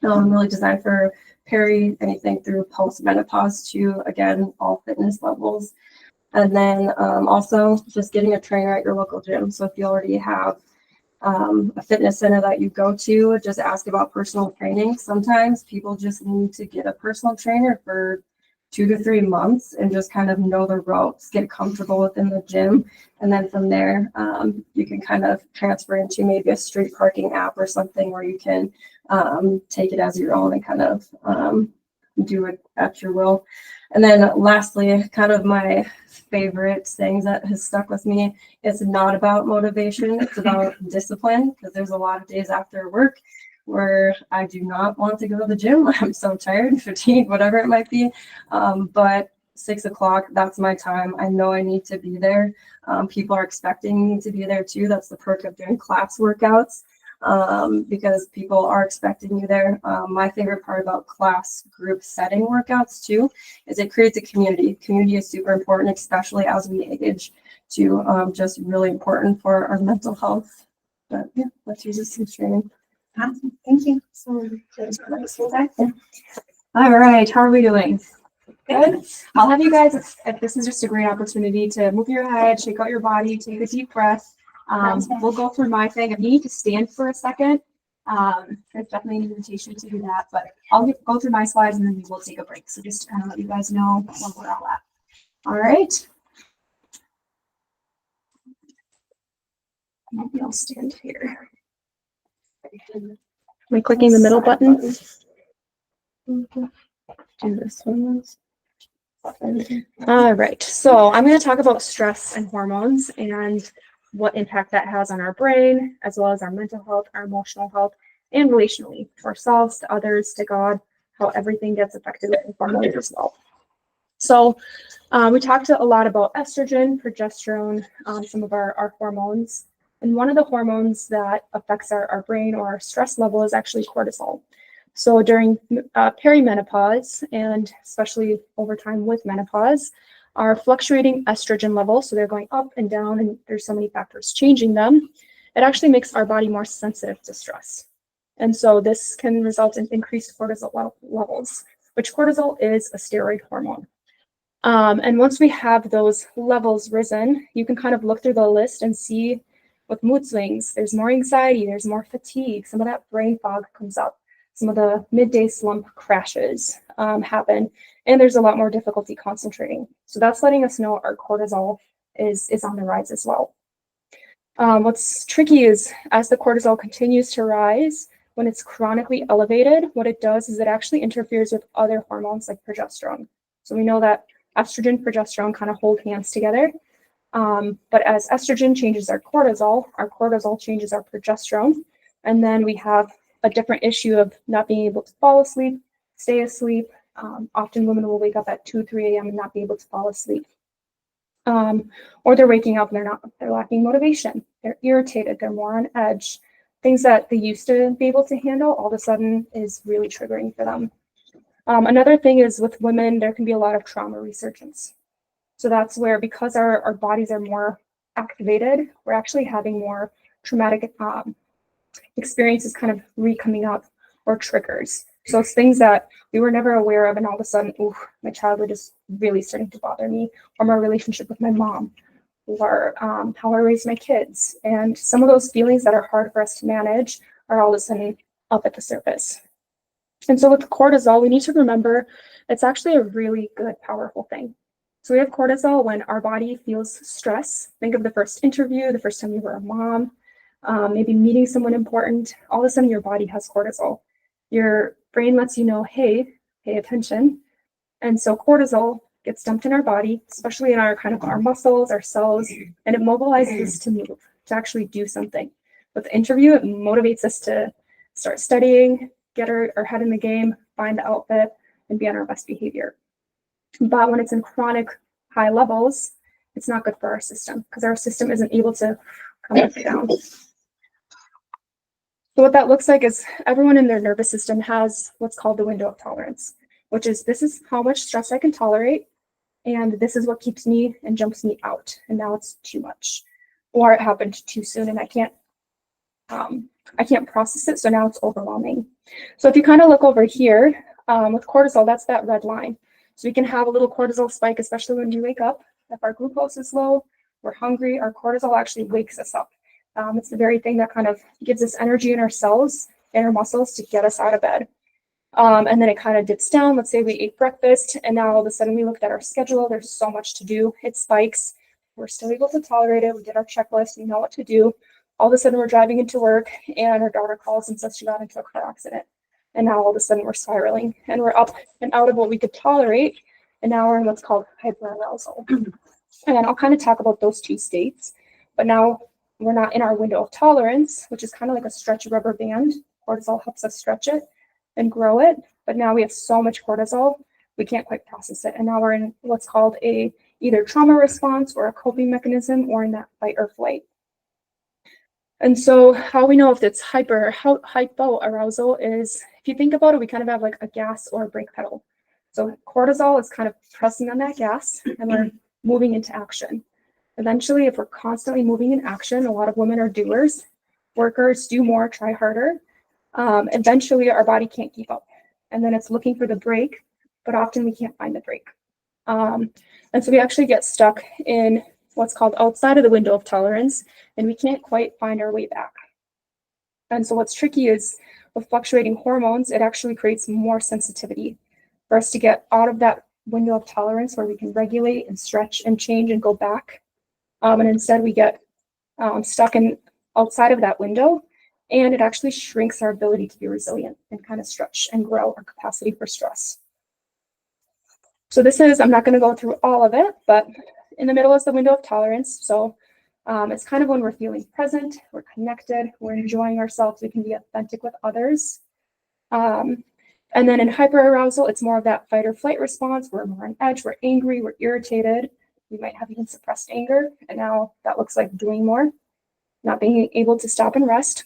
Really designed for anything through post-menopause to, again, all fitness levels. And then also just getting a trainer at your local gym. So if you already have a fitness center that you go to, just ask about personal training. Sometimes people just need to get a personal trainer for 2 to 3 months and just kind of know the ropes, get comfortable within the gym. And then from there, you can kind of transfer into maybe a street parking app or something where you can take it as your own and kind of do it at your will. And then lastly, kind of my favorite things that has stuck with me, it's not about motivation, it's about discipline, because there's a lot of days after work where I do not want to go to the gym. I'm so tired, fatigued, whatever it might be. But 6 o'clock, that's my time. I know I need to be there. People are expecting me to be there too. That's the perk of doing class workouts, because people are expecting you there. My favorite part about class group setting workouts too is it creates a community. Community is super important, especially as we age, to just really important for our mental health. But yeah, that's resistance training. Awesome. Thank you. So, all right, how are we doing? Good. I'll have you guys, if this is just a great opportunity to move your head, shake out your body, take a deep breath. We'll go through my thing. If you need to stand for a second, there's definitely an invitation to do that, but I'll go through my slides and then we will take a break. So just to kind of let you guys know where we're all at. All right. Maybe I'll stand here. Am I clicking the middle button? Do this one. All right, so I'm going to talk about stress and hormones and what impact that has on our brain, as well as our mental health, our emotional health, and relationally to ourselves, to others, to God, how everything gets affected with hormones as well. So we talked a lot about estrogen, progesterone, some of our hormones. And one of the hormones that affects our brain or our stress level is actually cortisol. So during perimenopause, and especially over time with menopause, our fluctuating estrogen levels, so they're going up and down, and there's so many factors changing them, it actually makes our body more sensitive to stress. And so this can result in increased cortisol levels, which cortisol is a steroid hormone. And once we have those levels risen, you can kind of look through the list and see with mood swings, there's more anxiety, there's more fatigue, some of that brain fog comes up, some of the midday slump crashes happen, and there's a lot more difficulty concentrating. So that's letting us know our cortisol is on the rise as well. What's tricky is as the cortisol continues to rise, when it's chronically elevated, what it does is it actually interferes with other hormones like progesterone. So we know that estrogen, progesterone kind of hold hands together. But as estrogen changes our cortisol changes our progesterone. And then we have a different issue of not being able to fall asleep, stay asleep. Often women will wake up at 2, 3 a.m. and not be able to fall asleep. Or they're waking up and they're lacking motivation. They're irritated, they're more on edge. Things that they used to be able to handle all of a sudden is really triggering for them. Another thing is with women, there can be a lot of trauma resurgence. So that's where, because our bodies are more activated, we're actually having more traumatic experiences kind of re-coming up or triggers. So it's things that we were never aware of, and all of a sudden, ooh, my childhood is really starting to bother me, or my relationship with my mom, or how I raise my kids. And some of those feelings that are hard for us to manage are all of a sudden up at the surface. And so with cortisol, we need to remember it's actually a really good, powerful thing. So we have cortisol when our body feels stress. Think of the first interview, the first time you were a mom, maybe meeting someone important. All of a sudden, your body has cortisol. Your brain lets you know, hey, pay attention. And so cortisol gets dumped in our body, especially in our kind of our muscles, our cells, and it mobilizes us to move, to actually do something. With the interview, it motivates us to start studying, get our head in the game, find the outfit, and be on our best behavior. But when it's in chronic high levels, it's not good for our system because our system isn't able to come back down. So what that looks like is everyone in their nervous system has what's called the window of tolerance, which is this is how much stress I can tolerate, and this is what keeps me and jumps me out, and now it's too much, or it happened too soon and I can't process it, so now it's overwhelming. So if you kind of look over here with cortisol, that's that red line. So we can have a little cortisol spike, especially when we wake up. If our glucose is low, we're hungry, our cortisol actually wakes us up. It's the very thing that kind of gives us energy in our cells and our muscles to get us out of bed. And then it kind of dips down. Let's say we ate breakfast and now all of a sudden we looked at our schedule. There's so much to do. It spikes. We're still able to tolerate it. We did our checklist. We know what to do. All of a sudden we're driving into work and our daughter calls and says she got into a car accident. And now all of a sudden we're spiraling and we're up and out of what we could tolerate. And now we're in what's called hyperarousal. And I'll kind of talk about those two states. But now we're not in our window of tolerance, which is kind of like a stretchy rubber band. Cortisol helps us stretch it and grow it. But now we have so much cortisol, we can't quite process it. And now we're in what's called a either trauma response or a coping mechanism or in that fight or flight. And so how we know if it's hypoarousal is, if you think about it, we kind of have like a gas or a brake pedal. So cortisol is kind of pressing on that gas and we're moving into action. Eventually, if we're constantly moving in action, a lot of women are doers, workers, do more, try harder. Eventually our body can't keep up. And then it's looking for the brake, but often we can't find the brake. And so we actually get stuck in what's called outside of the window of tolerance, and we can't quite find our way back. And so what's tricky is with fluctuating hormones, it actually creates more sensitivity for us to get out of that window of tolerance where we can regulate and stretch and change and go back. And instead we get stuck in outside of that window, and it actually shrinks our ability to be resilient and kind of stretch and grow our capacity for stress. So this is, I'm not going to go through all of it, but in the middle is the window of tolerance. So it's kind of when we're feeling present, we're connected, we're enjoying ourselves, we can be authentic with others. And then in hyperarousal, it's more of that fight or flight response. We're more on edge, we're angry, we're irritated. We might have even suppressed anger. And now that looks like doing more, not being able to stop and rest.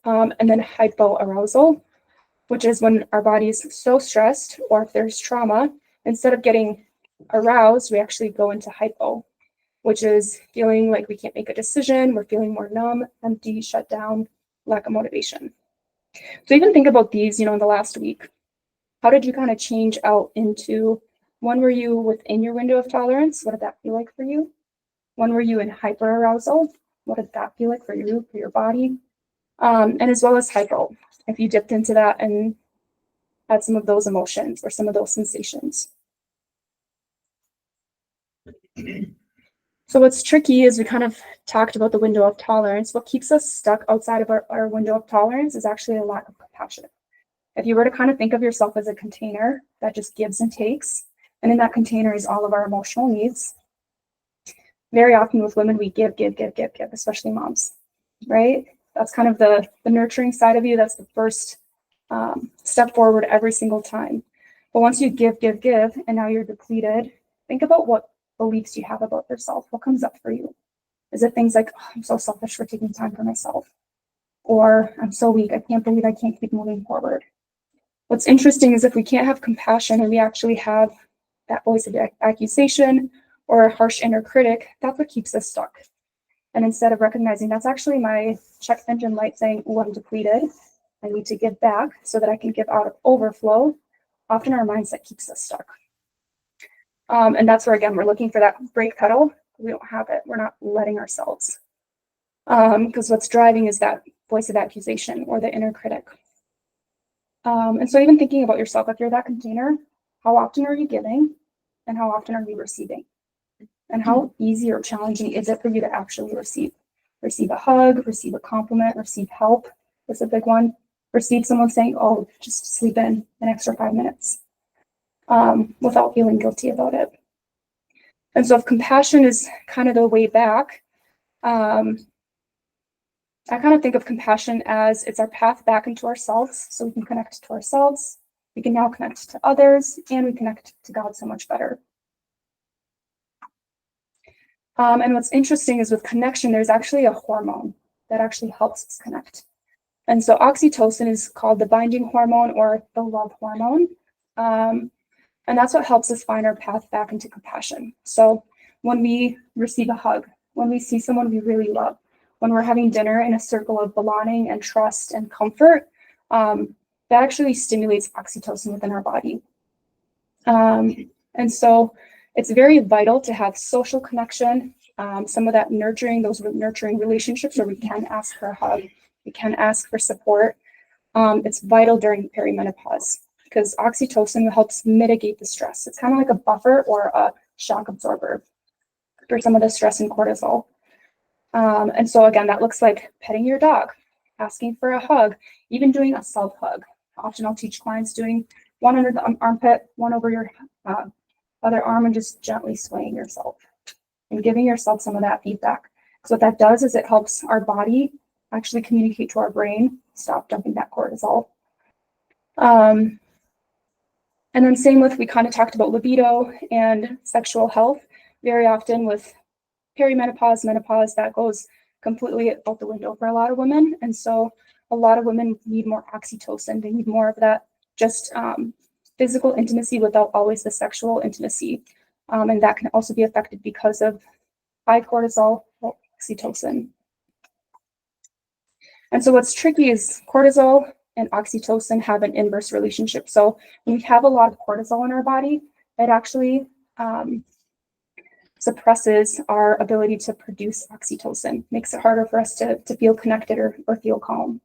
And then hypoarousal, which is when our body is so stressed, or if there's trauma, instead of getting aroused, we actually go into hypo, which is feeling like we can't make a decision. We're feeling more numb, empty, shut down, lack of motivation. So even think about these, in the last week. How did you kind of change out into, when were you within your window of tolerance? What did that feel like for you? When were you in hyperarousal? What did that feel like for you, for your body? And as well as hypo, if you dipped into that and had some of those emotions or some of those sensations. So what's tricky is we kind of talked about the window of tolerance. What keeps us stuck outside of our window of tolerance is actually a lack of compassion. If you were to kind of think of yourself as a container that just gives and takes, and in that container is all of our emotional needs. Very often with women, we give, especially moms, right? That's kind of the nurturing side of you. That's the first step forward every single time. But once you give, and now you're depleted, think about what beliefs you have about yourself. What comes up for you? Is it things like, oh, I'm so selfish for taking time for myself? Or I'm so weak, I can't believe I can't keep moving forward. What's interesting is if we can't have compassion and we actually have that voice of accusation or a harsh inner critic, that's what keeps us stuck. And instead of recognizing that's actually my check engine light saying, oh, I'm depleted, I need to give back so that I can give out of overflow, often our mindset keeps us stuck. And that's where, again, we're looking for that brake pedal. We don't have it. We're not letting ourselves. Because what's driving is that voice of accusation or the inner critic. And so even thinking about yourself, if you're that container, how often are you giving and how often are you receiving? And how easy or challenging is it for you to actually receive a hug, receive a compliment, receive help is a big one. Receive someone saying, oh, just sleep in an extra 5 minutes without feeling guilty about it. And so if compassion is kind of the way back, I kind of think of compassion as it's our path back into ourselves, so we can connect to ourselves, we can now connect to others, and we connect to God so much better. And what's interesting is with connection, there's actually a hormone that actually helps us connect. And so oxytocin is called the binding hormone or the love hormone. And that's what helps us find our path back into compassion. So when we receive a hug, when we see someone we really love, when we're having dinner in a circle of belonging and trust and comfort, that actually stimulates oxytocin within our body. And so it's very vital to have social connection, some of that nurturing, those nurturing relationships where we can ask for a hug, we can ask for support. It's vital during perimenopause. because oxytocin helps mitigate the stress. It's kind of like a buffer or a shock absorber for some of the stress and cortisol. And so again, that looks like petting your dog, asking for a hug, even doing a self hug. Often I'll teach clients doing one under the armpit, one over your other arm, and just gently swaying yourself and giving yourself some of that feedback. So what that does is it helps our body actually communicate to our brain, stop dumping that cortisol. And then same with, we kind of talked about libido and sexual health. Very often with perimenopause, menopause, that goes completely out the window for a lot of women. And so a lot of women need more oxytocin. They need more of that just physical intimacy without always the sexual intimacy. And that can also be affected because of high cortisol, oxytocin. And so what's tricky is cortisol and oxytocin have an inverse relationship. So when we have a lot of cortisol in our body, it actually suppresses our ability to produce oxytocin, makes it harder for us to feel connected or feel calm.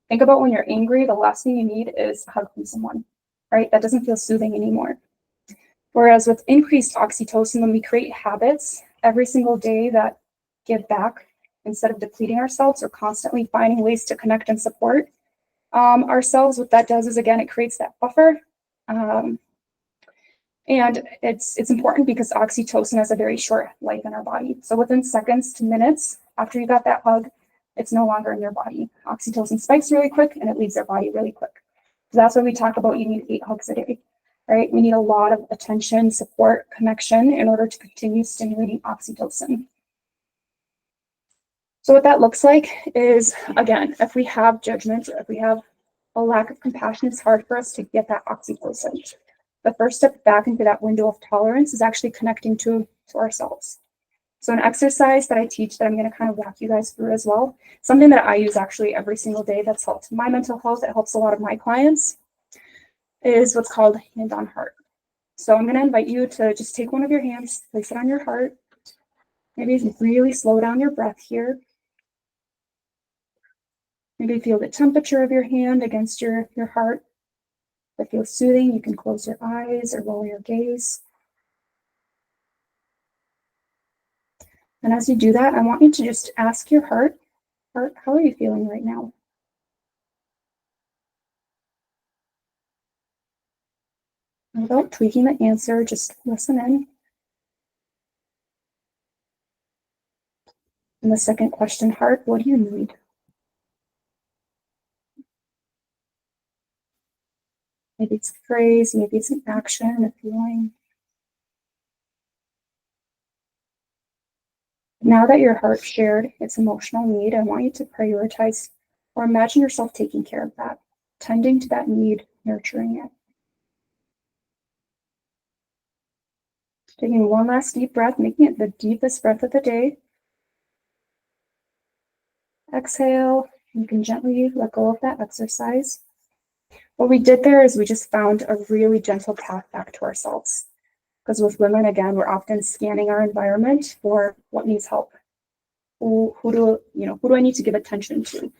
Think about when you're angry, the last thing you need is a hug from someone, right? That doesn't feel soothing anymore. Whereas with increased oxytocin, when we create habits every single day that give back, instead of depleting ourselves or constantly finding ways to connect and support ourselves, what that does is, again, it creates that buffer. And it's important because oxytocin has a very short life in our body. So within seconds to minutes after you got that hug, it's no longer in your body. Oxytocin spikes really quick and it leaves our body really quick. So that's why we talk about you need 8 hugs a day, right? We need a lot of attention, support, connection in order to continue stimulating oxytocin. So what that looks like is, again, if we have judgment, or if we have a lack of compassion, it's hard for us to get that oxytocin. The first step back into that window of tolerance is actually connecting to ourselves. So an exercise that I teach that I'm going to kind of walk you guys through as well, something that I use actually every single day that's helped my mental health, it helps a lot of my clients, is what's called hand on heart. So I'm going to invite you to just take one of your hands, place it on your heart. Maybe really slow down your breath here. Maybe feel the temperature of your hand against your heart. If it feels soothing, you can close your eyes or lower your gaze. And as you do that, I want you to just ask your heart, how are you feeling right now? Without tweaking the answer, just listen in. And the second question, heart, what do you need? Maybe it's a phrase, maybe it's an action, a feeling. Now that your heart shared its emotional need, I want you to prioritize or imagine yourself taking care of that, tending to that need, nurturing it. Taking one last deep breath, making it the deepest breath of the day. Exhale, you can gently let go of that exercise. What we did there is we just found a really gentle path back to ourselves. Because with women, again, we're often scanning our environment for what needs help. Who do I need to give attention to?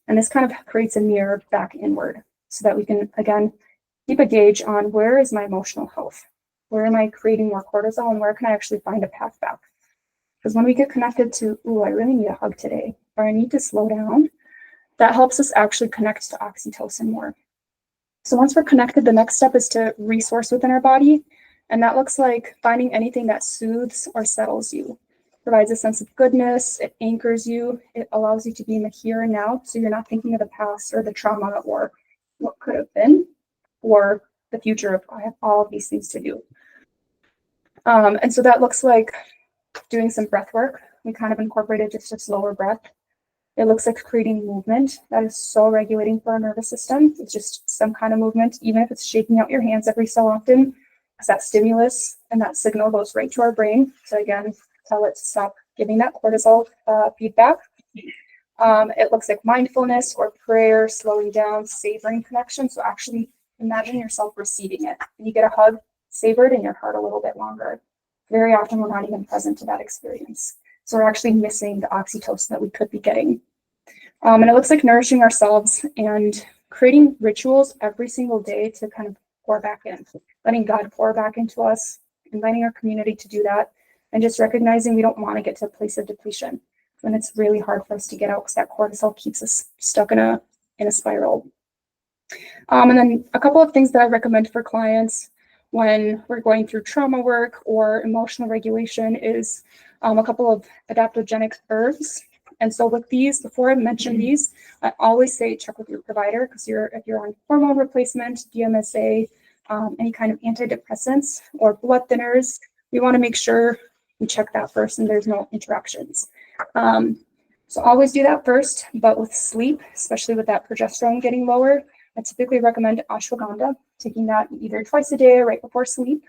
And this kind of creates a mirror back inward so that we can, again, keep a gauge on where is my emotional health? Where am I creating more cortisol and where can I actually find a path back? Because when we get connected to, I really need a hug today, or I need to slow down, that helps us actually connect to oxytocin more. So once we're connected, the next step is to resource within our body. And that looks like finding anything that soothes or settles you, provides a sense of goodness, it anchors you, it allows you to be in the here and now, so you're not thinking of the past or the trauma or what could have been, or the future of I have all of these things to do. And so that looks like doing some breath work. We kind of incorporated just a slower breath. It looks like creating movement that is so regulating for our nervous system. It's just some kind of movement, even if it's shaking out your hands every so often, because that stimulus and that signal goes right to our brain. So again, tell it to stop giving that cortisol feedback. It looks like mindfulness or prayer, slowing down, savoring connection. So actually imagine yourself receiving it. When you get a hug, savor it in your heart a little bit longer. Very often we're not even present to that experience. So we're actually missing the oxytocin that we could be getting. And it looks like nourishing ourselves and creating rituals every single day to kind of pour back in, letting God pour back into us, inviting our community to do that, and just recognizing we don't want to get to a place of depletion when it's really hard for us to get out because that cortisol keeps us stuck in a spiral. And then a couple of things that I recommend for clients when we're going through trauma work or emotional regulation is a couple of adaptogenic herbs. And so with these, before I mention these, I always say check with your provider because if you're on hormone replacement, DMSA, any kind of antidepressants or blood thinners, we want to make sure we check that first and there's no interactions. So always do that first, but with sleep, especially with that progesterone getting lower, I typically recommend ashwagandha, taking that either twice a day or right before sleep,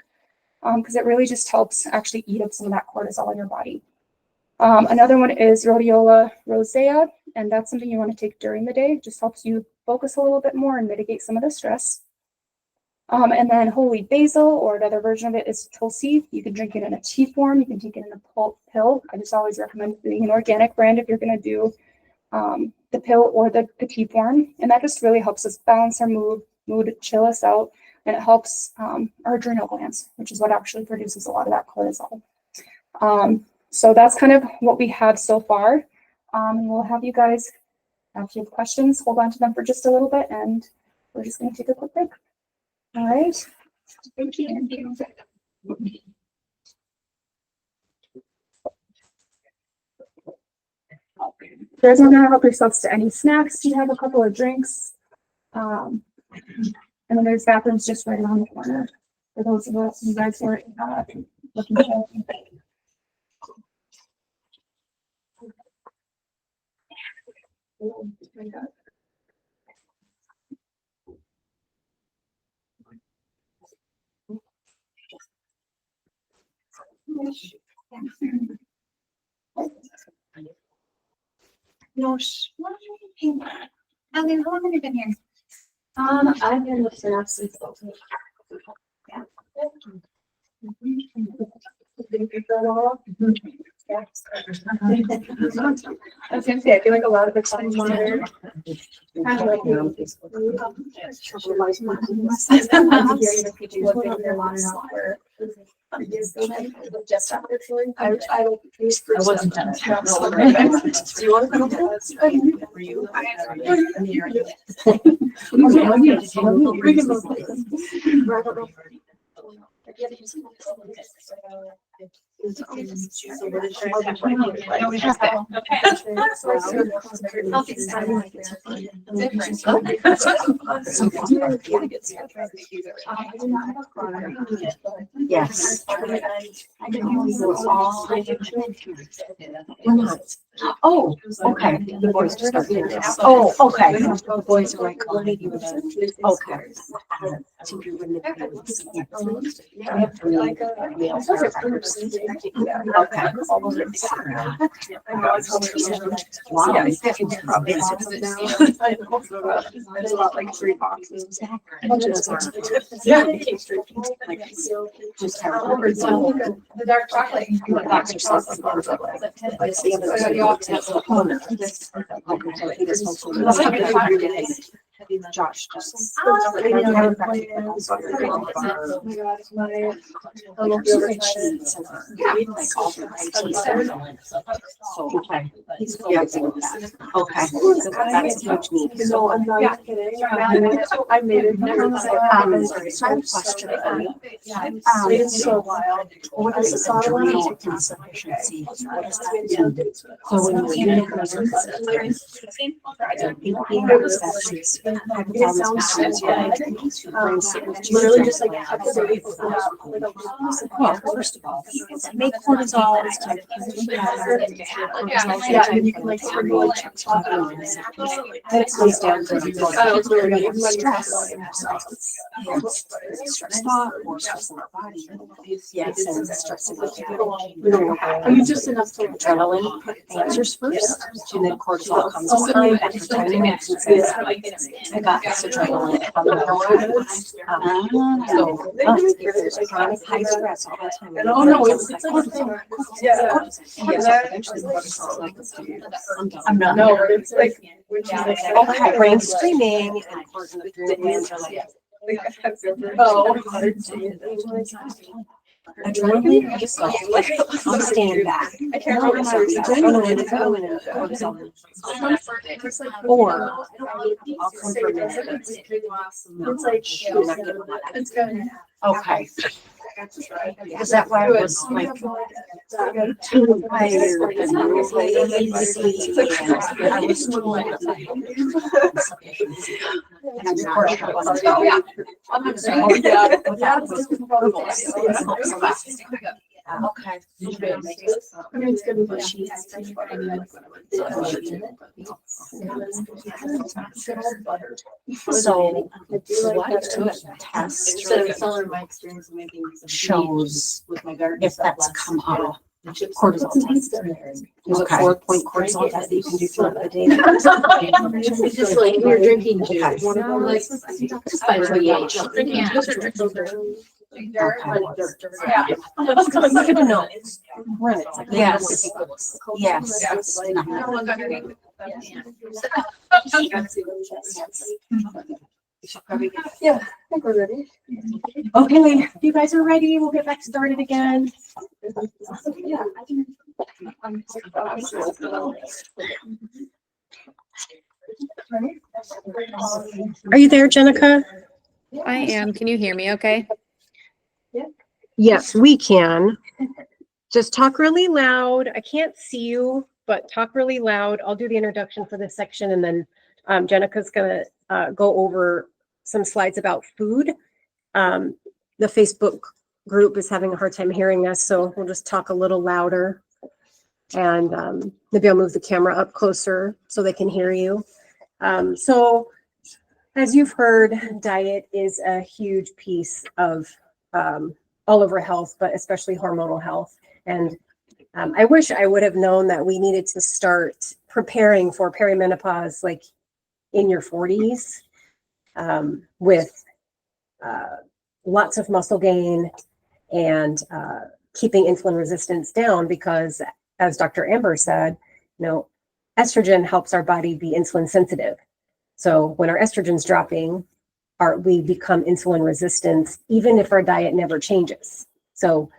because it really just helps actually eat up some of that cortisol in your body. Another one is rhodiola rosea, and that's something you want to take during the day. It just helps you focus a little bit more and mitigate some of the stress. And then holy basil, or another version of it is tulsi. You can drink it in a tea form. You can take it in a pill. I just always recommend doing an organic brand if you're going to do the pill or the tea form. And that just really helps us balance our mood, chill us out, and it helps our adrenal glands, which is what actually produces a lot of that cortisol. So that's kind of what we have so far. And we'll have you guys, if you have questions, hold on to them for just a little bit, and we're just going to take a quick break. All right. Thank you. You guys want to help yourselves to any snacks? You have a couple of drinks. And then there's bathrooms just right around the corner for those of us you guys who are looking for. No, Ellen, how long have you been here? I've been with Synapse since yeah. Yeah. I was gonna say, I feel like a lot of the time monitor. Kind of like just actually. I wasn't done. Do you want to come? For you? Yes. We're not. Oh, okay. The boys just got here. Oh, okay. The boys are like, okay. To be with There's about like 3 boxes. The dark chocolate. Josh just. Okay. That's huge need. No, I'm not kidding. I made it. So I have a question for you. It's so wild. What is the adrenal insufficiency? What does that mean? So when It sounds literally just like well, first of all, make cortisol is kind of yeah, and you can like really check and it comes down to stress. Stress thought or stress in our body. Yes, and stress in the Are you just enough to adrenaline answers first, and then cortisol comes behind after 20 minutes and says, I got this adrenaline. So there's a chronic high stress all the time. Oh no, it's a good thing. Yeah. I'm not. No, it's like. Okay, brain streaming and adrenal glands are like Adrenaline, just like, I'm standing back. I can't remember my Or I'll come for a minute. It's like, It's good. Okay. Is that why I was like tired and lazy and I was told. And of course I wasn't. Oh, yeah. I'm gonna say, oh, yeah. That was horrible. Okay. So what test shows if that's come up? Cortisol test. There's a 4-point cortisol test that you can do throughout the day. It's just like you're drinking juice. Okay. One of them, like, just by pH. Yeah. That's good to know. Yes. Yes. yeah, I think we're ready. Okay, if you guys are ready, we'll get back started again. Yeah. Are you there, Jenica? I am. Can you hear me okay? Yes, we can. Just talk really loud. I can't see you, but talk really loud. I'll do the introduction for this section and then Jenica's gonna go over some slides about food. The Facebook group is having a hard time hearing us, so we'll just talk a little louder. And maybe I'll move the camera up closer so they can hear you. So as you've heard, diet is a huge piece of all over health, but especially hormonal health. And I wish I would have known that we needed to start preparing for perimenopause like in your 40s with lots of muscle gain and keeping insulin resistance down, because as Dr. Amber said, estrogen helps our body be insulin sensitive. So when our estrogen's dropping, we become insulin resistant, even if our diet never changes. So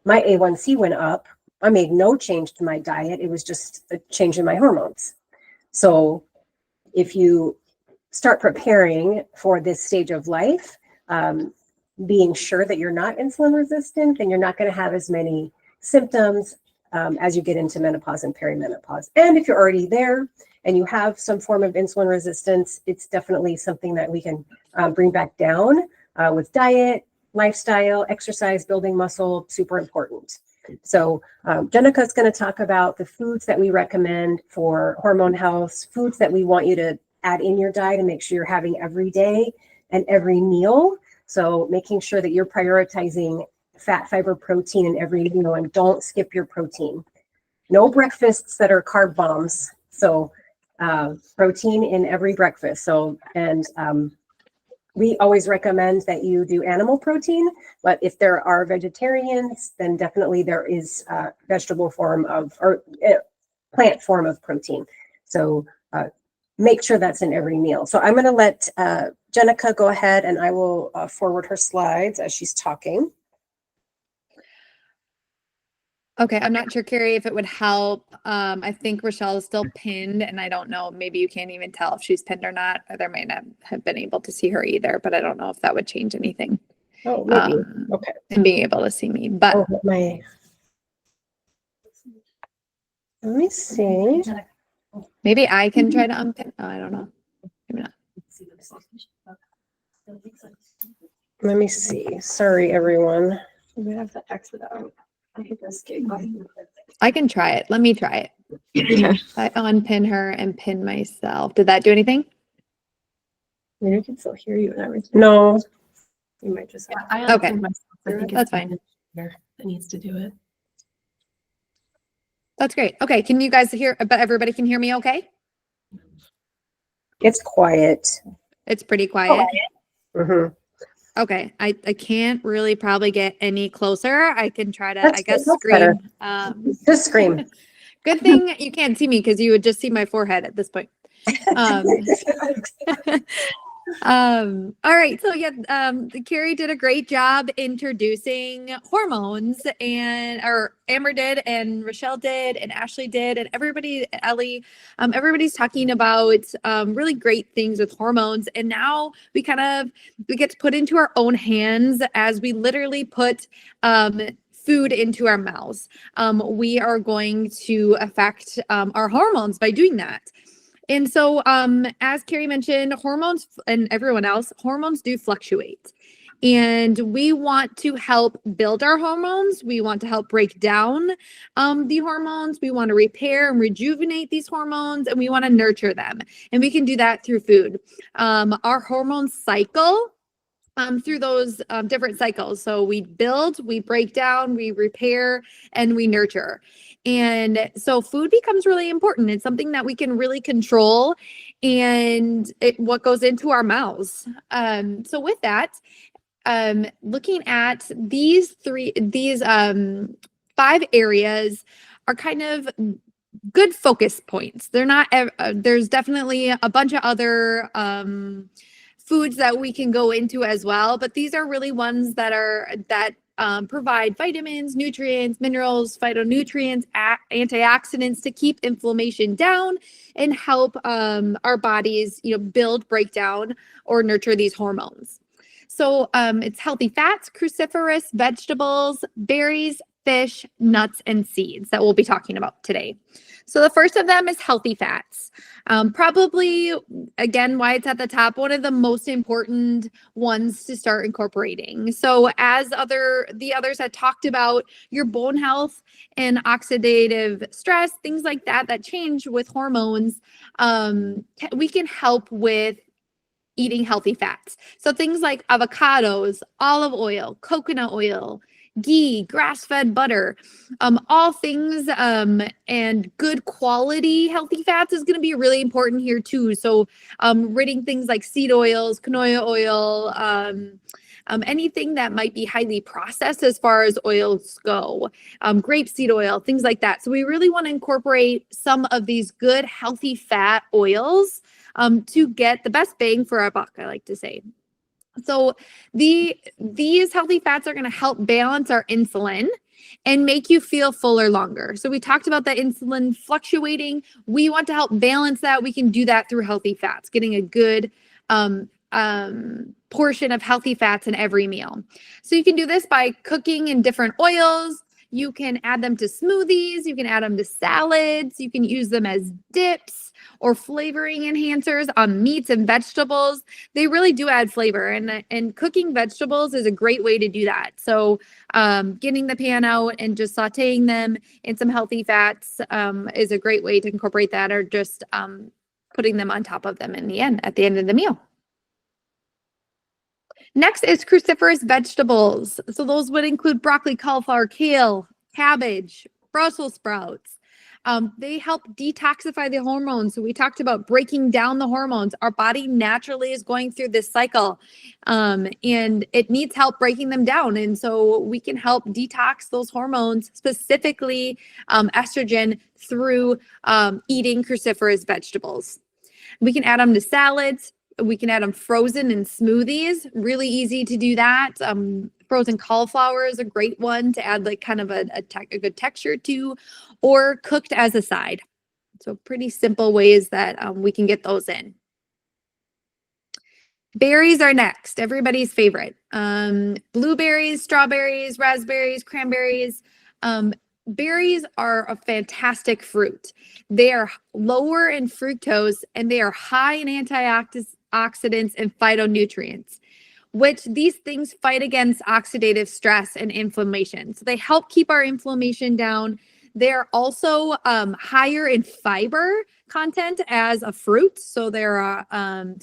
my A1C went up. I made no change to my diet. It was just a change in my hormones. So if you start preparing for this stage of life, being sure that you're not insulin resistant, then you're not going to have as many symptoms as you get into menopause and perimenopause. And if you're already there and you have some form of insulin resistance, it's definitely something that we can bring back down with diet, lifestyle, exercise, building muscle, super important. So Jenica is going to talk about the foods that we recommend for hormone health, foods that we want you to add in your diet and make sure you're having every day and every meal. So making sure that you're prioritizing fat, fiber, protein in every meal, and don't skip your protein. No breakfasts that are carb bombs. So protein in every breakfast. So, and we always recommend that you do animal protein, but if there are vegetarians, then definitely there is vegetable form of, or plant form of protein. So make sure that's in every meal. So I'm going to let Jenica go ahead and I will forward her slides as she's talking. Okay, I'm not sure, Carrie, if it would help. I think Rochelle is still pinned, and I don't know, maybe you can't even tell if she's pinned or not, or there might not have been able to see her either, but I don't know if that would change anything. Oh, maybe. Okay. And being able to see me, but Let me see. maybe I can try to unpin. Oh, I don't know. Maybe not. Let me see. Sorry, everyone. We have to exit out. I hit the escape button. I can try it. Let me try it. I unpin her and pin myself. Did that do anything? We can still hear you and everything. No. You might just. Okay, that's fine. That needs to do it. That's great. Okay, can you guys hear? But everybody can hear me okay? It's quiet. It's pretty quiet. Mm-hmm. Okay, I can't really probably get any closer. I can try to, That's I guess, good. That's scream. better. Just scream. Good thing you can't see me because you would just see my forehead at this point. All right. So yeah, Carrie did a great job introducing hormones, and or Amber did, and Rochelle did, and Ashley did, and everybody, Ellie, everybody's talking about really great things with hormones. And now we get to put into our own hands as we literally put food into our mouths. We are going to affect our hormones by doing that. And so, as Carrie mentioned, hormones and everyone else, hormones do fluctuate. And we want to help build our hormones. We want to help break down the hormones. We want to repair and rejuvenate these hormones, and we want to nurture them. And we can do that through food. Our hormone cycle through those different cycles. So we build, we break down, we repair, and we nurture. And so food becomes really important. It's something that we can really control, and what goes into our mouths. So with that, looking at these 5 areas are kind of good focus points. They're not, there's definitely a bunch of other foods that we can go into as well, but these are really ones that provide vitamins, nutrients, minerals, phytonutrients, antioxidants to keep inflammation down and help our bodies, build, break down, or nurture these hormones. So it's healthy fats, cruciferous vegetables, berries, fish, nuts, and seeds that we'll be talking about today. So the first of them is healthy fats. Probably, again, why it's at the top, one of the most important ones to start incorporating. So as the others had talked about, your bone health and oxidative stress, things like that change with hormones, we can help with eating healthy fats. So things like avocados, olive oil, coconut oil, ghee, grass-fed butter, all things and good quality healthy fats is going to be really important here too. So ridding things like seed oils, canola oil, anything that might be highly processed as far as oils go, grapeseed oil, things like that. So we really want to incorporate some of these good healthy fat oils to get the best bang for our buck, I like to say. So these healthy fats are going to help balance our insulin and make you feel fuller longer. So we talked about that insulin fluctuating. We want to help balance that. We can do that through healthy fats, getting a good portion of healthy fats in every meal. So you can do this by cooking in different oils. You can add them to smoothies. You can add them to salads. You can use them as dips or flavoring enhancers on meats and vegetables. They really do add flavor, and cooking vegetables is a great way to do that. So getting the pan out and just sauteing them in some healthy fats is a great way to incorporate that, or just putting them on top of them at the end of the meal. Next is cruciferous vegetables. So those would include broccoli, cauliflower, kale, cabbage, Brussels sprouts. They help detoxify the hormones. So we talked about breaking down the hormones. Our body naturally is going through this cycle, and it needs help breaking them down. And so we can help detox those hormones, specifically estrogen, through eating cruciferous vegetables. We can add them to salads. We can add them frozen in smoothies. Really easy to do that. Frozen cauliflower is a great one to add like kind of a good texture to, or cooked as a side. So pretty simple ways that we can get those in. Berries are next, everybody's favorite. Blueberries, strawberries, raspberries, cranberries. Berries are a fantastic fruit. They are lower in fructose and they are high in antioxidants and phytonutrients, which these things fight against oxidative stress and inflammation. So they help keep our inflammation down. They're also higher in fiber content as a fruit. So they're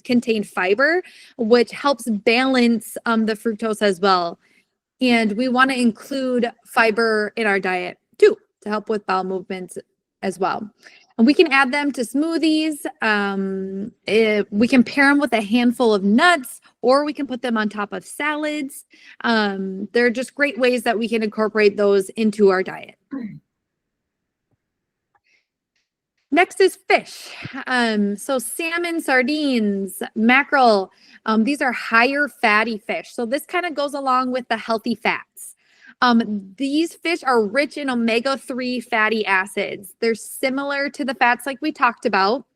contain fiber, which helps balance the fructose as well. And we want to include fiber in our diet too, to help with bowel movements as well. And we can add them to smoothies. We can pair them with a handful of nuts, or we can put them on top of salads. They're just great ways that we can incorporate those into our diet. Next is fish. So salmon, sardines, mackerel, these are higher fatty fish. So this kind of goes along with the healthy fats. These fish are rich in omega-3 fatty acids. They're similar to the fats like we talked about.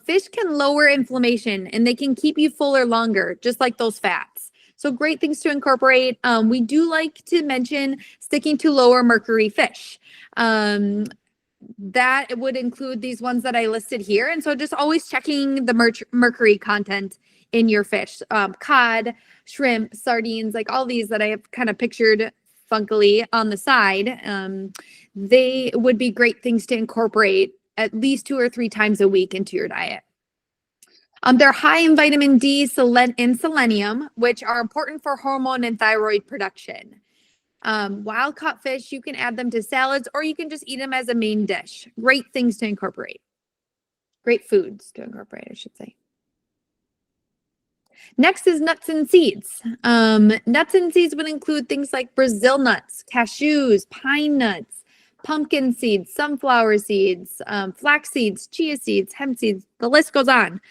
Fish can lower inflammation and they can keep you fuller longer, just like those fats. So great things to incorporate. We do like to mention sticking to lower mercury fish. That would include these ones that I listed here. And so just always checking the mercury content in your fish. Cod, shrimp, sardines, like all these that I have kind of pictured funkily on the side. They would be great things to incorporate at least 2 or 3 times a week into your diet. They're high in vitamin D and selenium, which are important for hormone and thyroid production. Wild caught fish, you can add them to salads or you can just eat them as a main dish. Great things to incorporate. Great foods to incorporate, I should say. Next is nuts and seeds. Nuts and seeds would include things like Brazil nuts, cashews, pine nuts, pumpkin seeds, sunflower seeds, flax seeds, chia seeds, hemp seeds, the list goes on.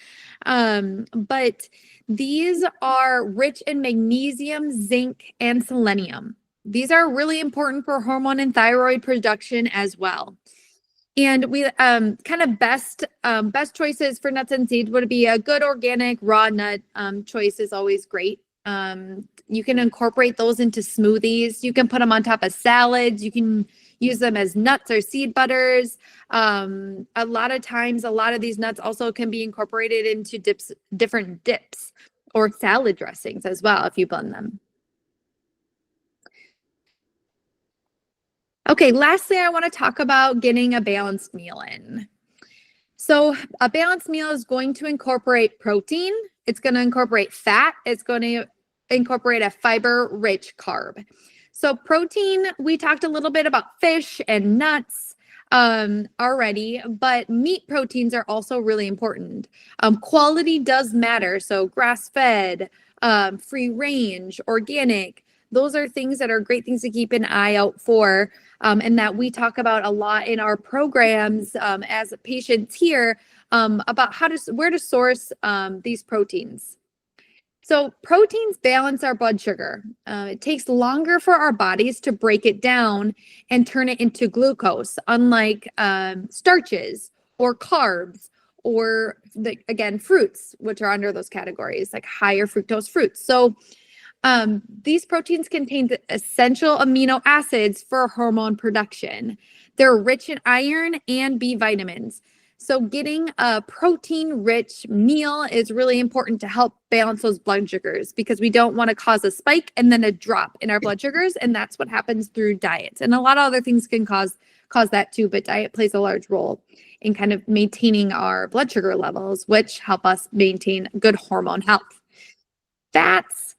But these are rich in magnesium, zinc, and selenium. These are really important for hormone and thyroid production as well. And we kind of best choices for nuts and seeds would be a good organic raw nut choice is always great. You can incorporate those into smoothies. You can put them on top of salads. You can use them as nuts or seed butters. A lot of times, a lot of these nuts also can be incorporated into different dips or salad dressings as well if you blend them. Okay, lastly, I want to talk about getting a balanced meal in. So a balanced meal is going to incorporate protein. It's going to incorporate fat. It's going to incorporate a fiber-rich carb. So protein, we talked a little bit about fish and nuts already, but meat proteins are also really important. Quality does matter. So grass-fed, free range, organic, those are things that are great things to keep an eye out for. And that we talk about a lot in our programs as patients here about where to source these proteins. So proteins balance our blood sugar. It takes longer for our bodies to break it down and turn it into glucose, unlike starches or carbs or, again, fruits, which are under those categories, like higher fructose fruits. So these proteins contain essential amino acids for hormone production. They're rich in iron and B vitamins. So getting a protein-rich meal is really important to help balance those blood sugars because we don't want to cause a spike and then a drop in our blood sugars, and that's what happens through diets. And a lot of other things can cause that too, but diet plays a large role in kind of maintaining our blood sugar levels, which help us maintain good hormone health. Fats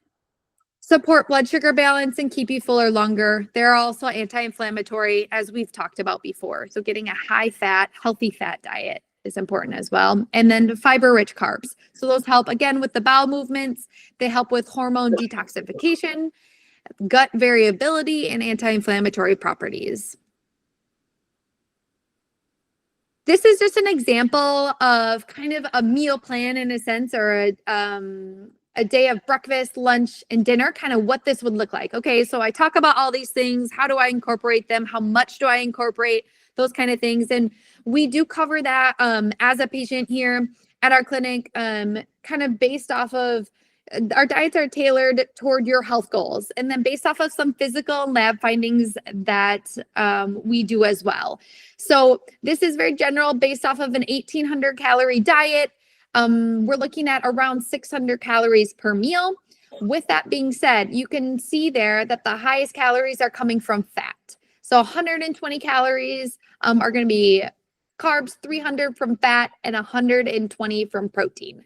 support blood sugar balance and keep you fuller longer. They're also anti-inflammatory, as we've talked about before. So getting a high-fat, healthy fat diet is important as well. And then fiber-rich carbs. So those help, again, with the bowel movements. They help with hormone detoxification, gut variability, and anti-inflammatory properties. This is just an example of kind of a meal plan in a sense, or a day of breakfast, lunch, and dinner, kind of what this would look like. Okay, so I talk about all these things. How do I incorporate them? How much do I incorporate? Those kind of things. And we do cover that as a patient here at our clinic, kind of based off of our diets are tailored toward your health goals. And then based off of some physical and lab findings that we do as well. So this is very general based off of an 1,800 calorie diet. We're looking at around 600 calories per meal. With that being said, you can see there that the highest calories are coming from fat. So 120 calories are going to be carbs, 300 from fat, and 120 from protein.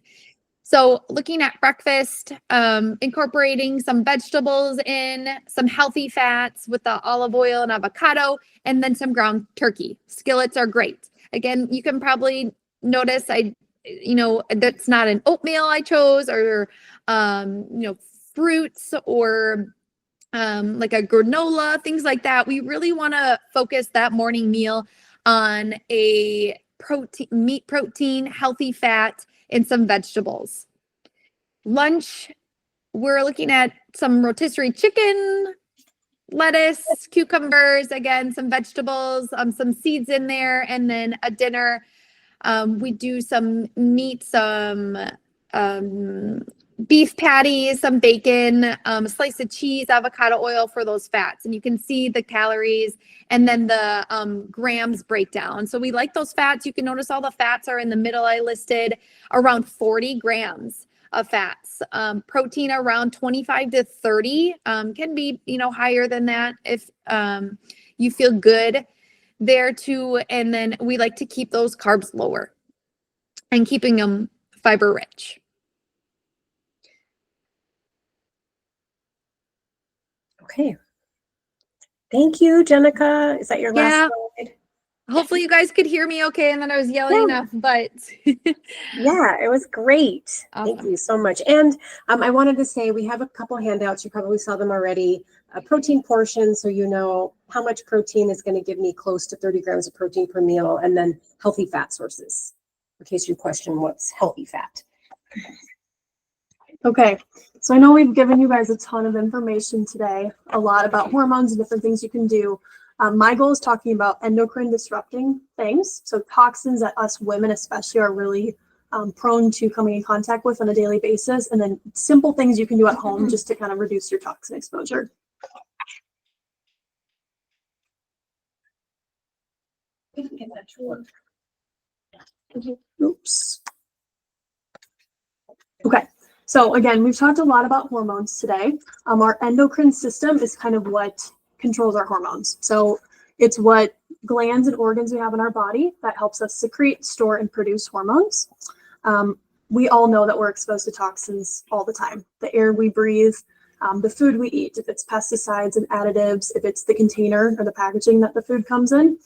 So looking at breakfast, incorporating some vegetables in, some healthy fats with the olive oil and avocado, and then some ground turkey. Skillets are great. Again, you can probably notice that's not an oatmeal I chose, or, fruits, or like a granola, things like that. We really want to focus that morning meal on a protein, meat protein, healthy fat, and some vegetables. Lunch, we're looking at some rotisserie chicken, lettuce, cucumbers, again, some vegetables, some seeds in there, and then a dinner. We do some meat, some beef patties, some bacon, a slice of cheese, avocado oil for those fats. And you can see the calories and then the grams breakdown. So we like those fats. You can notice all the fats are in the middle. I listed around 40 grams of fats. Protein around 25 to 30, can be, higher than that if you feel good there too. And then we like to keep those carbs lower and keeping them fiber rich. Okay. Thank you, Jenica. Is that your Yeah. last slide? Hopefully you guys could hear me okay. And then I was yelling enough, but Yeah, it was great. Thank Awesome. you so much. And I wanted to say we have a couple handouts. You probably saw them already. A protein portion, so you know how much protein is going to give me close to 30 grams of protein per meal, and then healthy fat sources, in case you question what's healthy fat. Okay, so I know we've given you guys a ton of information today, a lot about hormones and different things you can do. My goal is talking about endocrine disrupting things. So toxins that us women especially are really prone to coming in contact with on a daily basis, and then simple things you can do at home just to kind of reduce your toxin exposure. Oops. Okay, so again, we've talked a lot about hormones today. Our endocrine system is kind of what controls our hormones. So it's what glands and organs we have in our body that helps us secrete, store, and produce hormones. We all know that we're exposed to toxins all the time. The air we breathe, the food we eat, if it's pesticides and additives, if it's the container or the packaging that the food comes in,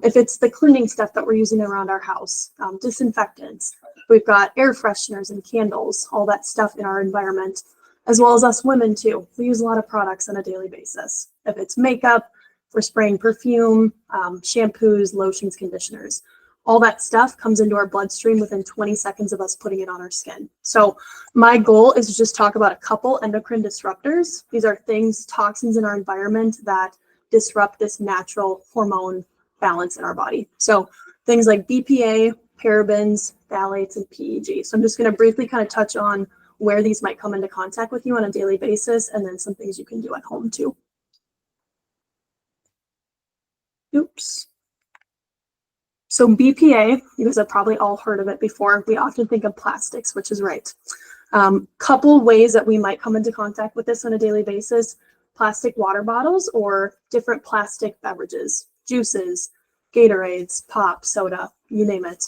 if it's the cleaning stuff that we're using around our house, disinfectants. We've got air fresheners and candles, all that stuff in our environment, as well as us women too. We use a lot of products on a daily basis. If it's makeup, we're spraying perfume, shampoos, lotions, conditioners. All that stuff comes into our bloodstream within 20 seconds of us putting it on our skin. So my goal is to just talk about a couple endocrine disruptors. These are things, toxins in our environment that disrupt this natural hormone balance in our body. So things like BPA, parabens, phthalates, and PEG. So I'm just going to briefly kind of touch on where these might come into contact with you on a daily basis, and then some things you can do at home too. Oops. So BPA, you guys have probably all heard of it before. We often think of plastics, which is right. Couple ways that we might come into contact with this on a daily basis: plastic water bottles or different plastic beverages, juices, Gatorades, pop, soda, you name it.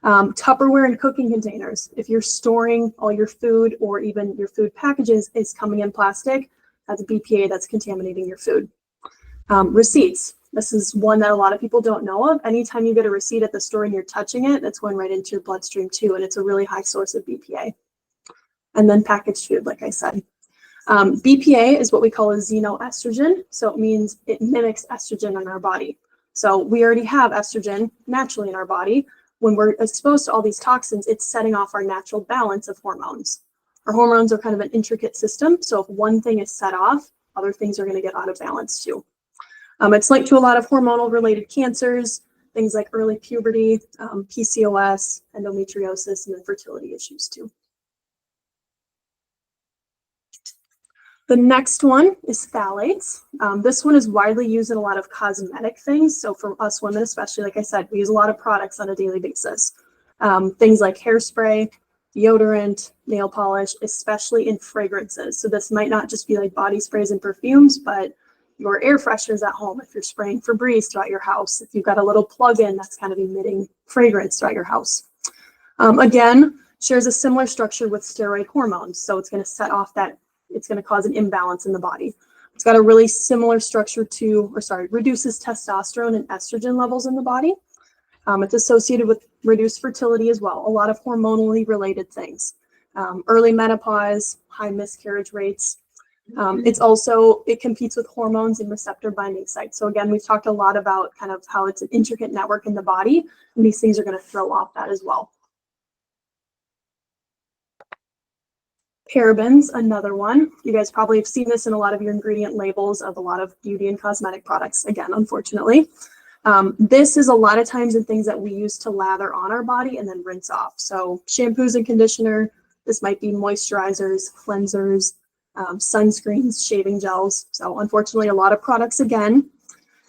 Tupperware and cooking containers. If you're storing all your food or even your food packages is coming in plastic, that's BPA that's contaminating your food. Receipts. This is one that a lot of people don't know of. Anytime you get a receipt at the store and you're touching it, it's going right into your bloodstream too, and it's a really high source of BPA. And then packaged food, like I said. BPA is what we call a xenoestrogen, so it means it mimics estrogen in our body. So we already have estrogen naturally in our body. When we're exposed to all these toxins, it's setting off our natural balance of hormones. Our hormones are kind of an intricate system, so if one thing is set off, other things are going to get out of balance too. It's linked to a lot of hormonal related cancers, things like early puberty, PCOS, endometriosis, and then fertility issues too. The next one is phthalates. This one is widely used in a lot of cosmetic things. So for us women, especially, like I said, we use a lot of products on a daily basis. Things like hairspray, deodorant, nail polish, especially in fragrances. So this might not just be like body sprays and perfumes, but your air fresheners at home, if you're spraying Febreze throughout your house, if you've got a little plug-in that's kind of emitting fragrance throughout your house. Again, shares a similar structure with steroid hormones. So it's going to set off that, it's going to cause an imbalance in the body. It's got a really similar structure to, reduces testosterone and estrogen levels in the body. It's associated with reduced fertility as well, a lot of hormonally related things. Early menopause, high miscarriage rates. It competes with hormones and receptor binding sites. So again, we've talked a lot about kind of how it's an intricate network in the body, and these things are going to throw off that as well. Parabens, another one. You guys probably have seen this in a lot of your ingredient labels of a lot of beauty and cosmetic products, again, unfortunately. This is a lot of times in things that we use to lather on our body and then rinse off. So shampoos and conditioner, this might be moisturizers, cleansers, sunscreens, shaving gels. So unfortunately, a lot of products, again,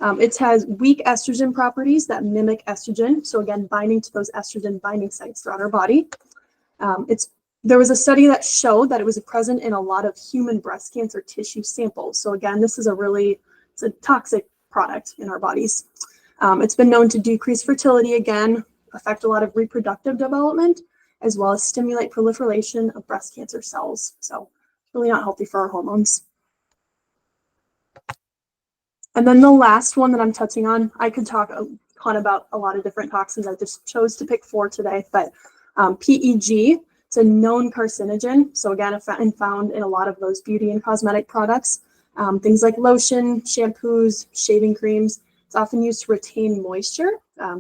it has weak estrogen properties that mimic estrogen. So again, binding to those estrogen binding sites throughout our body. There was a study that showed that it was present in a lot of human breast cancer tissue samples. So again, this is it's a toxic product in our bodies. It's been known to decrease fertility again, affect a lot of reproductive development, as well as stimulate proliferation of breast cancer cells. So it's really not healthy for our hormones. And then the last one that I'm touching on, I could talk a ton about a lot of different toxins. I just chose to pick 4 today, but PEG, it's a known carcinogen. So again, found in a lot of those beauty and cosmetic products, things like lotion, shampoos, shaving creams. It's often used to retain moisture.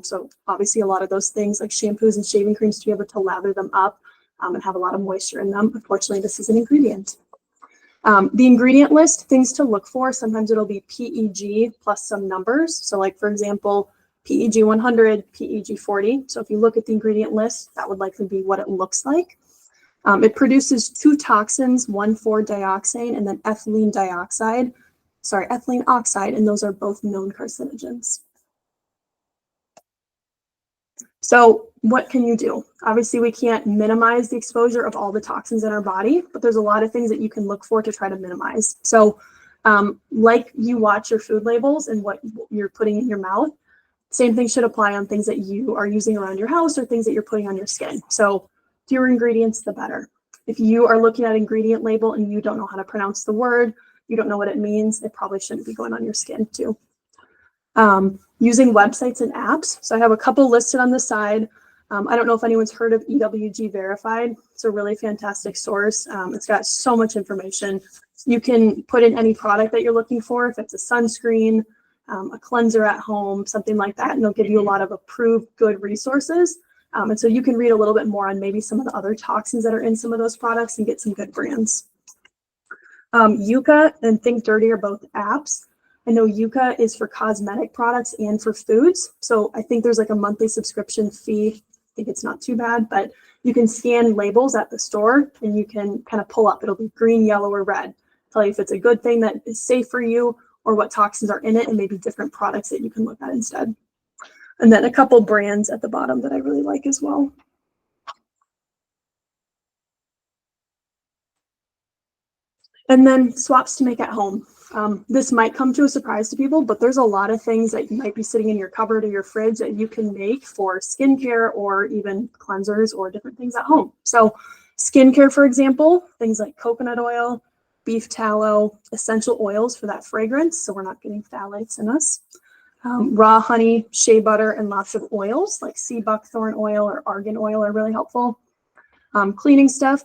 So obviously a lot of those things like shampoos and shaving creams to be able to lather them up and have a lot of moisture in them. Unfortunately, this is an ingredient. The ingredient list, things to look for, sometimes it'll be PEG plus some numbers. So like, for example, PEG 100, PEG 40. So if you look at the ingredient list, that would likely be what it looks like. It produces 2 toxins, 1,4-dioxane and then ethylene oxide, and those are both known carcinogens. So what can you do? Obviously, we can't minimize the exposure of all the toxins in our body, but there's a lot of things that you can look for to try to minimize. So like you watch your food labels and what you're putting in your mouth, same thing should apply on things that you are using around your house or things that you're putting on your skin. So fewer ingredients, the better. If you are looking at an ingredient label and you don't know how to pronounce the word, you don't know what it means, it probably shouldn't be going on your skin too. Using websites and apps. So I have a couple listed on the side. I don't know if anyone's heard of EWG Verified. It's a really fantastic source. It's got so much information. You can put in any product that you're looking for, if it's a sunscreen, a cleanser at home, something like that, and they'll give you a lot of approved good resources. And so you can read a little bit more on maybe some of the other toxins that are in some of those products and get some good brands. Yuka and Think Dirty are both apps. I know Yuka is for cosmetic products and for foods. So I think there's like a monthly subscription fee. I think it's not too bad, but you can scan labels at the store and you can kind of pull up. It'll be green, yellow, or red. Tell you if it's a good thing that is safe for you or what toxins are in it and maybe different products that you can look at instead. And then a couple brands at the bottom that I really like as well. And then swaps to make at home. This might come to a surprise to people, but there's a lot of things that you might be sitting in your cupboard or your fridge that you can make for skincare or even cleansers or different things at home. So skincare, for example, things like coconut oil, beef tallow, essential oils for that fragrance, so we're not getting phthalates in us. Raw honey, shea butter, and lots of oils like sea buckthorn oil or argan oil are really helpful. Cleaning stuff,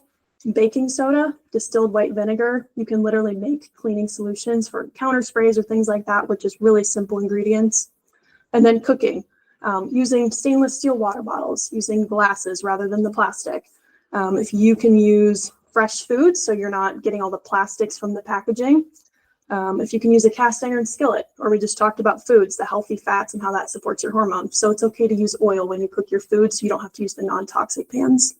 baking soda, distilled white vinegar. You can literally make cleaning solutions for counter sprays or things like that with just really simple ingredients. And then cooking, using stainless steel water bottles, using glasses rather than the plastic. If you can use fresh foods, so you're not getting all the plastics from the packaging. If you can use a cast iron skillet, or we just talked about foods, the healthy fats and how that supports your hormones. So it's okay to use oil when you cook your food so you don't have to use the non-toxic pans.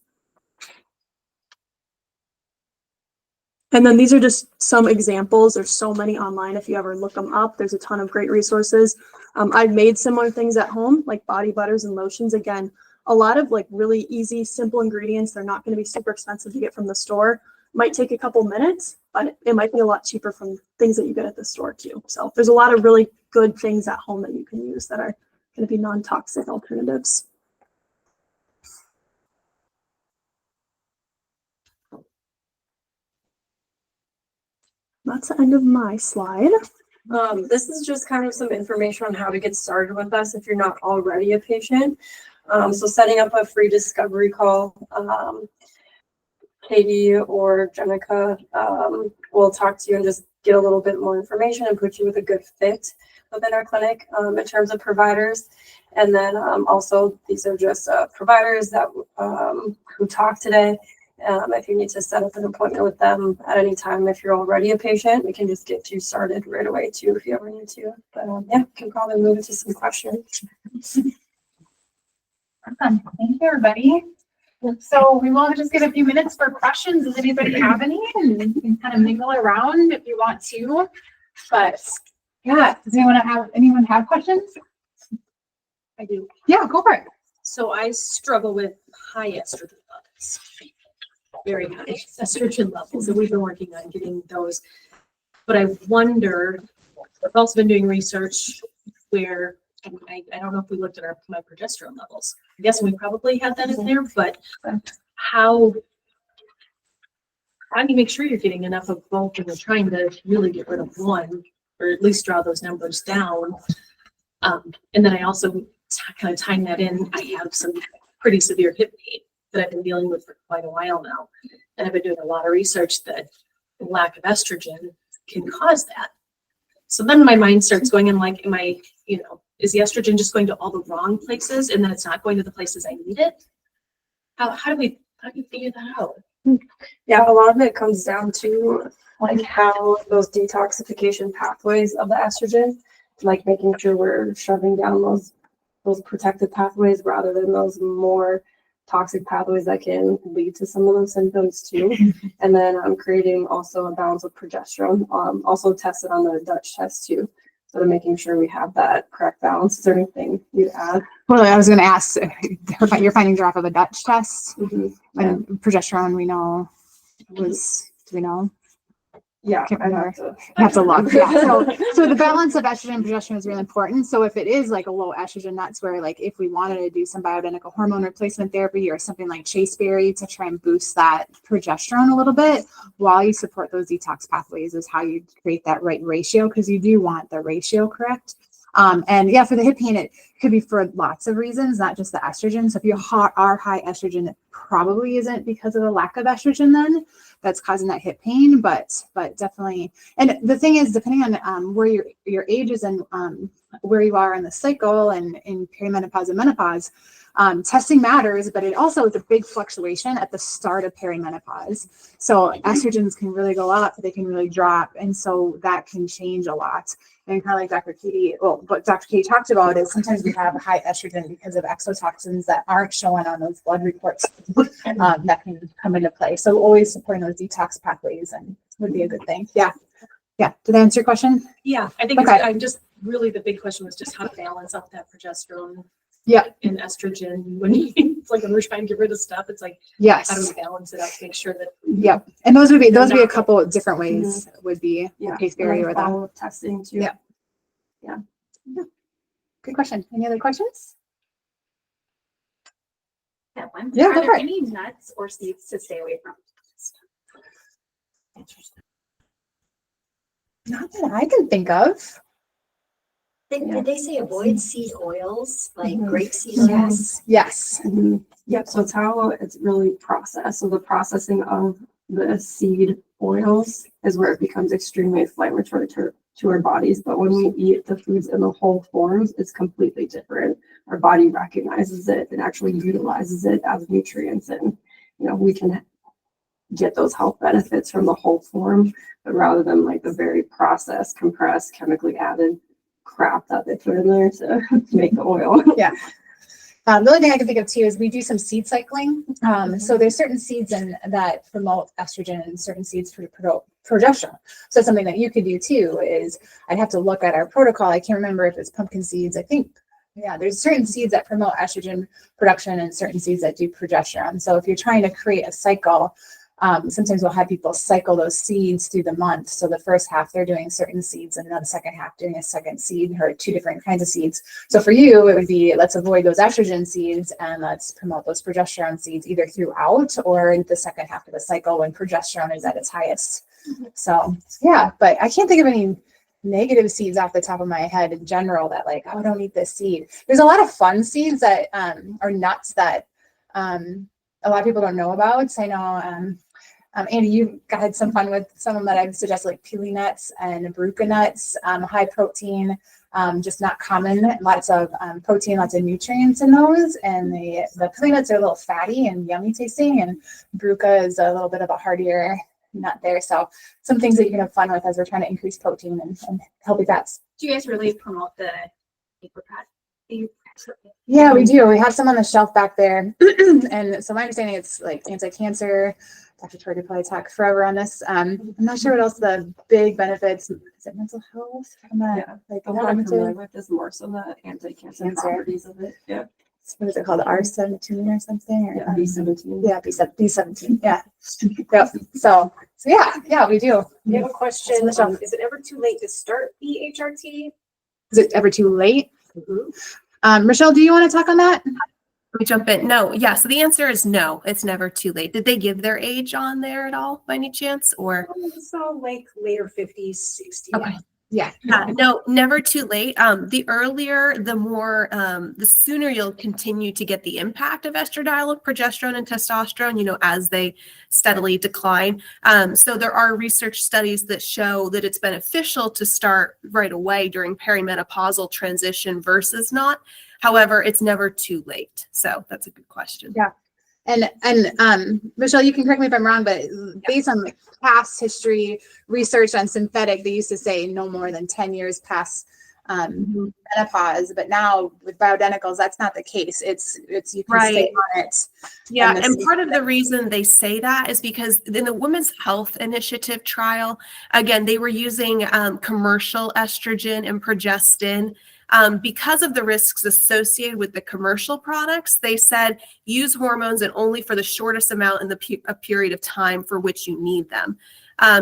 And then these are just some examples. There's so many online. If you ever look them up, there's a ton of great resources. I've made similar things at home, like body butters and lotions. Again, a lot of like really easy, simple ingredients. They're not going to be super expensive to get from the store. Might take a couple minutes, but it might be a lot cheaper from things that you get at the store too. So there's a lot of really good things at home that you can use that are going to be non-toxic alternatives. That's the end of my slide. This is just kind of some information on how to get started with us if you're not already a patient. So setting up a free discovery call. Katie or Jenica will talk to you and just get a little bit more information and put you with a good fit within our clinic in terms of providers. And then also these are just providers that who talk today. If you need to set up an appointment with them at any time, if you're already a patient, we can just get you started right away too if you ever need to. But yeah, can probably move into some questions. Awesome. Thank you, everybody. So we will just give a few minutes for questions. Does anybody have any? And you can kind of mingle around if you want to. But yeah, does anyone have questions? I do. Yeah, go for it. So I struggle with high estrogen levels, very high estrogen levels, and we've been working on getting those. But I wonder, I've also been doing research where I don't know if we looked at my progesterone levels. I guess we probably had that in there, but how do you make sure you're getting enough of both and you're trying to really get rid of one, or at least draw those numbers down? And then I also kind of tying that in, I have some pretty severe hip pain that I've been dealing with for quite a while now. And I've been doing a lot of research that lack of estrogen can cause that. So then my mind starts going in like, is the estrogen just going to all the wrong places and then it's not going to the places I need it? How do you figure that out? Yeah, a lot of it comes down to like how those detoxification pathways of the estrogen, like making sure we're shoving down those protective pathways rather than those more toxic pathways that can lead to some of those symptoms too. And then I'm creating also a balance of progesterone, also tested on the Dutch test too. So making sure we have that correct balance. Is there anything you'd add? Well, I was going to ask, you're finding her off of a Dutch test. Mm-hmm. And progesterone, we know do we know? Yeah, Can't I remember. have to look. Yeah. So the balance of estrogen and progesterone is really important. So if it is like a low estrogen, that's where like if we wanted to do some bioidentical hormone replacement therapy or something like chasteberry to try and boost that progesterone a little bit while you support those detox pathways is how you create that right ratio, because you do want the ratio correct. And yeah, for the hip pain, it could be for lots of reasons, not just the estrogen. So if you are high estrogen, it probably isn't because of the lack of estrogen then that's causing that hip pain, but definitely. And the thing is, depending on where your age is and where you are in the cycle and in perimenopause and menopause, testing matters, but it also is a big fluctuation at the start of perimenopause. So estrogens can really go up, they can really drop, and so that can change a lot. And kind of like what Dr. Katie talked about is sometimes we have high estrogen because of exotoxins that aren't showing on those blood reports that can come into play. So always supporting those detox pathways and would be a good thing. Yeah. Yeah. Did I answer your question? Yeah, I think Okay. I'm just really the big question was just how to balance out that progesterone. Yeah. And estrogen when it's like when we're trying to get rid of stuff, it's like Yes. how do we balance it out to make sure that Yep. And those would be a couple of different ways would be chasteberry or that. follow-up testing too. Yeah. Yeah. Good question. Any other questions? Yeah, one. Yeah, Are go there for it. any nuts or seeds to stay away from? Not that I can think of. Did they say avoid seed oils like Mhm. grapeseed oils? Yes. Yep, so it's how it's really processed. So the processing of the seed oils is where it becomes extremely inflammatory to our bodies. But when we eat the foods in the whole forms, it's completely different. Our body recognizes it and actually utilizes it as nutrients. And, we can get those health benefits from the whole form, but rather than like the very processed, compressed, chemically added crap that they put in there to make the oil. Yeah. The only thing I can think of too is we do some seed cycling. So there's certain seeds that promote estrogen and certain seeds promote progesterone. So something that you could do too is I'd have to look at our protocol. I can't remember if it's pumpkin seeds. I think, yeah, there's certain seeds that promote estrogen production and certain seeds that do progesterone. So if you're trying to create a cycle, sometimes we'll have people cycle those seeds through the month. So the first half they're doing certain seeds and then the second half doing a second seed or two different kinds of seeds. So for you, it would be let's avoid those estrogen seeds and let's promote those progesterone seeds either throughout or in the second half of the cycle when progesterone is at its highest. So yeah, but I can't think of any negative seeds off the top of my head in general that like, oh, don't eat this seed. There's a lot of fun seeds that are nuts that a lot of people don't know about. So I know Andy, you had some fun with some of them that I'd suggest, like pili nuts and baruca nuts, high protein, just not common. Lots of protein, lots of nutrients in those. And the pili nuts are a little fatty and yummy tasting, and baruca is a little bit of a heartier nut there. So some things that you can have fun with as we're trying to increase protein and healthy fats. Do you guys really promote the apricot? Yeah, we do. We have some on the shelf back there. And so my understanding, it's like anti-cancer. Dr. Troy could probably talk forever on this. I'm not sure what else the big benefits. Is it mental health? Yeah. Like The one I'm cognitive? familiar with is more so the anti-cancer Cancer. properties of it. Yeah. What is it called? R17 or something? Or, Yeah, B17. Yeah, B17. Yeah. Yep. So yeah, we do. I have a question. That's on the shelf. Is it ever too late to start the HRT? Is it ever too late? Rochelle, do you want to talk on that? Let me jump in. No, yeah. So the answer is no. It's never too late. Did they give their age on there at all by any chance? Or So like later 50s, 60s. okay. Yeah. No, never too late. The earlier, the more, the sooner you'll continue to get the impact of estradiol, progesterone, and testosterone, as they steadily decline. So there are research studies that show that it's beneficial to start right away during perimenopausal transition versus not. However, it's never too late. So that's a good question. Yeah. And Michelle, you can correct me if I'm wrong, but based on the past history research on synthetic, they used to say no more than 10 years past menopause. But now with bioidenticals, that's not the case. It's you can stay on it. Yeah, and part of the reason they say that is because in the Women's Health Initiative trial, again, they were using commercial estrogen and progestin. Because of the risks associated with the commercial products, they said use hormones and only for the shortest amount in the a period of time for which you need them.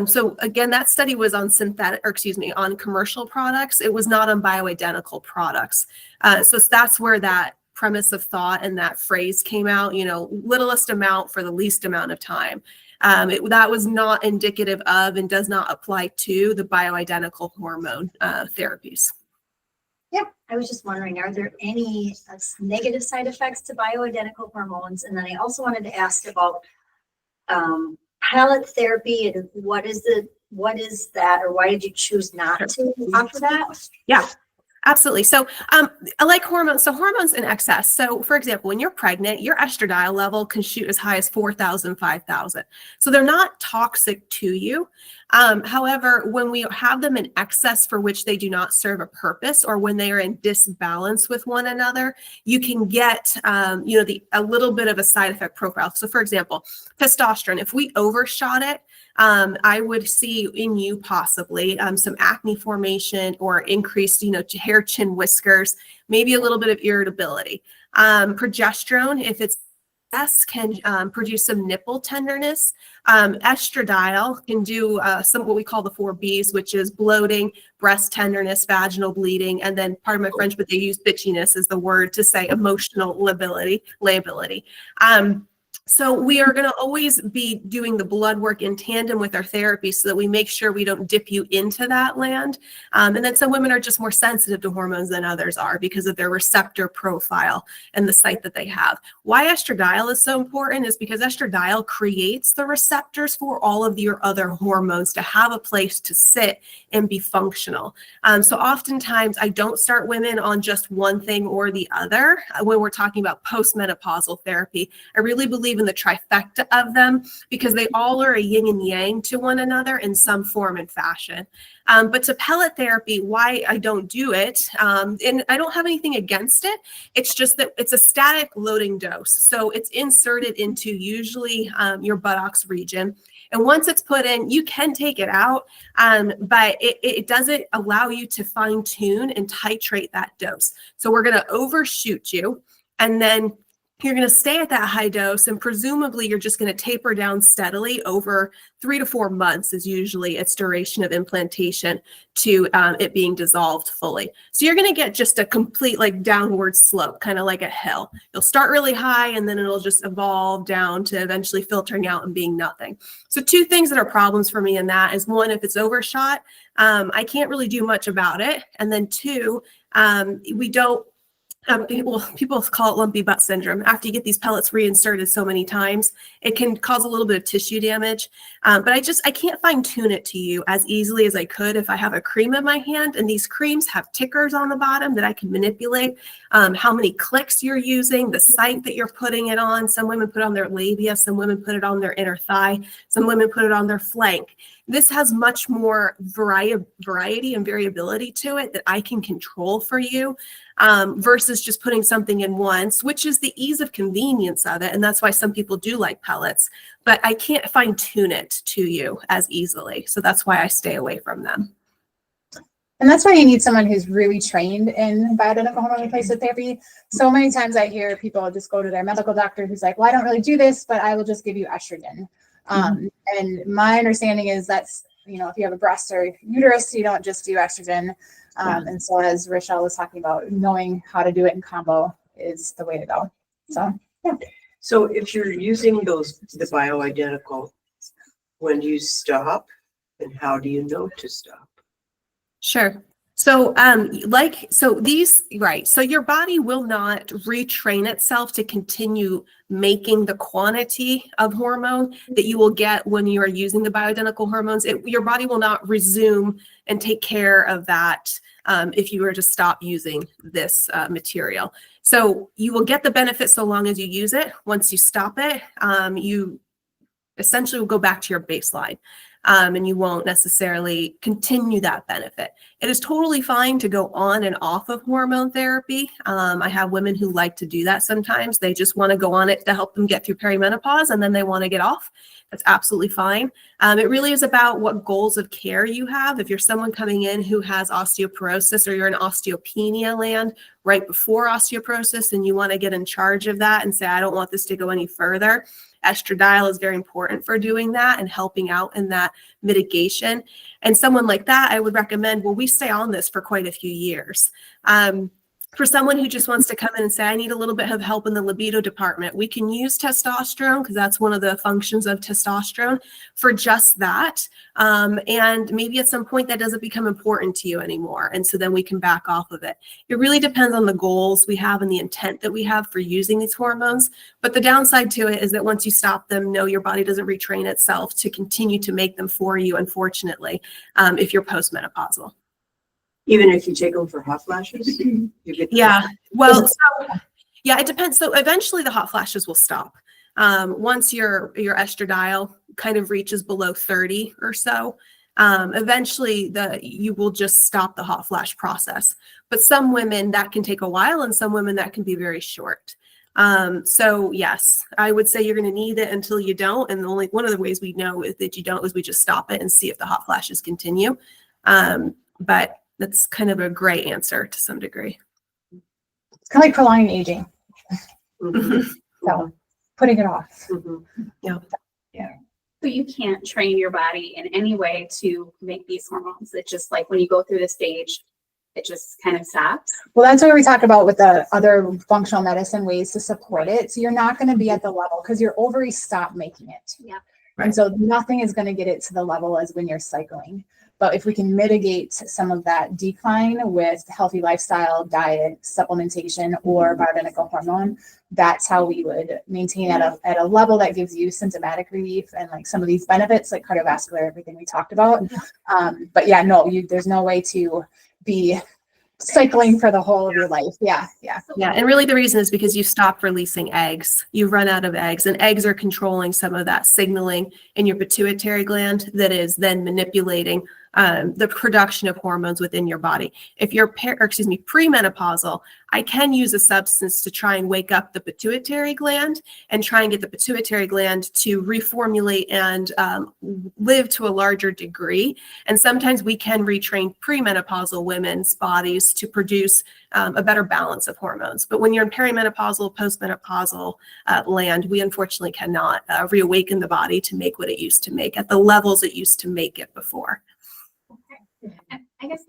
So again, that study was on on commercial products. It was not on bioidentical products. So that's where that premise of thought and that phrase came out, littlest amount for the least amount of time. That was not indicative of and does not apply to the bioidentical hormone therapies. Yeah, I was just wondering, are there any negative side effects to bioidentical hormones? And then I also wanted to ask about pellet therapy and what is that, or why did you choose not to offer that? Yeah. Absolutely. So I like hormones. So hormones in excess. So for example, when you're pregnant, your estradiol level can shoot as high as 4,000, 5,000. So they're not toxic to you. However, when we have them in excess for which they do not serve a purpose, or when they are in disbalance with one another, you can get, a little bit of a side effect profile. So for example, testosterone, if we overshot it, I would see in you possibly some acne formation or increased, hair, chin, whiskers, maybe a little bit of irritability. Progesterone, if it's can produce some nipple tenderness. Estradiol can do some what we call the 4 Bs, which is bloating, breast tenderness, vaginal bleeding, and then pardon my French, but they use bitchiness as the word to say emotional lability. So we are going to always be doing the blood work in tandem with our therapy so that we make sure we don't dip you into that land. And then some women are just more sensitive to hormones than others are because of their receptor profile and the site that they have. Why estradiol is so important is because estradiol creates the receptors for all of your other hormones to have a place to sit and be functional. So oftentimes I don't start women on just one thing or the other when we're talking about postmenopausal therapy. I really believe in the trifecta of them because they all are a yin and yang to one another in some form and fashion. But to pellet therapy, why I don't do it, and I don't have anything against it, it's just that it's a static loading dose. So it's inserted into usually your buttocks region. And once it's put in, you can take it out, but it doesn't allow you to fine tune and titrate that dose. So we're going to overshoot you, and then you're going to stay at that high dose, and presumably you're just going to taper down steadily over 3 to 4 months is usually its duration of implantation to it being dissolved fully. So you're going to get just a complete downward slope, kind of like a hill. You'll start really high and then it'll just evolve down to eventually filtering out and being nothing. So 2 things that are problems for me in that is 1, if it's overshot, I can't really do much about it. And then 2, we don't People call it lumpy butt syndrome. After you get these pellets reinserted so many times, it can cause a little bit of tissue damage. But I can't fine tune it to you as easily as I could if I have a cream in my hand, and these creams have tickers on the bottom that I can manipulate. How many clicks you're using, the site that you're putting it on. Some women put it on their labia, some women put it on their inner thigh, some women put it on their flank. This has much more variety and variability to it that I can control for you, versus just putting something in once, which is the ease of convenience of it. And that's why some people do like pellets, but I can't fine tune it to you as easily. So that's why I stay away from them. And that's why you need someone who's really trained in bioidentical hormone replacement therapy. So many times I hear people just go to their medical doctor who's like, well, I don't really do this, but I will just give you estrogen. And my understanding is that's, if you have a breast or uterus, you don't just do estrogen. And so as Rochelle was talking about, knowing how to do it in combo is the way to go. So, yeah. So if you're using the bioidentical, when do you stop and how do you know to stop? Sure. So, so your body will not retrain itself to continue making the quantity of hormone that you will get when you are using the bioidentical hormones. Your body will not resume and take care of that if you were to stop using this material. So you will get the benefit so long as you use it. Once you stop it, you essentially will go back to your baseline. And you won't necessarily continue that benefit. It is totally fine to go on and off of hormone therapy. I have women who like to do that sometimes. They just want to go on it to help them get through perimenopause, and then they want to get off. That's absolutely fine. It really is about what goals of care you have. If you're someone coming in who has osteoporosis, or you're in osteopenia land right before osteoporosis and you want to get in charge of that and say, I don't want this to go any further, estradiol is very important for doing that and helping out in that mitigation. And someone like that, I would recommend, we stay on this for quite a few years. For someone who just wants to come in and say, I need a little bit of help in the libido department, we can use testosterone because that's one of the functions of testosterone for just that. And maybe at some point that doesn't become important to you anymore. And so then we can back off of it. It really depends on the goals we have and the intent that we have for using these hormones. But the downside to it is that once you stop them, no, your body doesn't retrain itself to continue to make them for you, unfortunately, if you're postmenopausal. Even if you take them for hot flashes? You get It depends. So eventually the hot flashes will stop. Once your estradiol kind of reaches below 30 or so, eventually you will just stop the hot flash process. But some women that can take a while, and some women that can be very short. So yes, I would say you're going to need it until you don't. And only one of the ways we know that you don't is we just stop it and see if the hot flashes continue. But that's kind of a gray answer to some degree. It's kind of like prolonging aging. Mm-hmm. So putting it off. Mm-hmm. Yeah. But you can't train your body in any way to make these hormones. It's just like when you go through the stage, it just kind of stops. Well, that's what we talk about with the other functional medicine ways to support it. So you're not going to be at the level because your ovaries stop making it. Yeah. And so nothing is going to get it to the level as when you're cycling. But if we can mitigate some of that decline with healthy lifestyle, diet, supplementation, or bioidentical hormone, that's how we would maintain at a level that gives you symptomatic relief and like some of these benefits like cardiovascular, everything we talked about. But yeah, no, there's no way to be cycling for the whole of your life. Yeah. And really the reason is because you stop releasing eggs. You run out of eggs, and eggs are controlling some of that signaling in your pituitary gland that is then manipulating the production of hormones within your body. If you're premenopausal, I can use a substance to try and wake up the pituitary gland and try and get the pituitary gland to reformulate and live to a larger degree. And sometimes we can retrain premenopausal women's bodies to produce a better balance of hormones. But when you're in perimenopausal, postmenopausal land, we unfortunately cannot reawaken the body to make what it used to make at the levels it used to make it before. I guess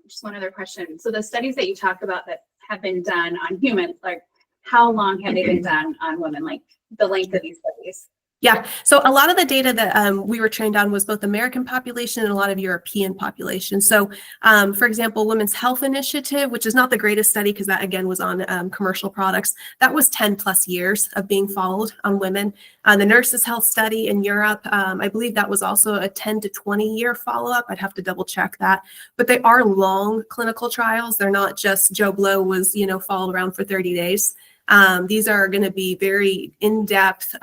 just one other question. So the studies that you talk about that have been done on humans, like how long have they been done on women? Like the length of these studies? Yeah, so a lot of the data that we were trained on was both American population and a lot of European population. So, for example, Women's Health Initiative, which is not the greatest study because that again was on commercial products, that was 10 plus years of being followed on women. The Nurses Health Study in Europe, I believe that was also a 10 to 20 year follow-up. I'd have to double check that, but they are long clinical trials. They're not just Joe Blow was, followed around for 30 days. These are going to be very in-depth,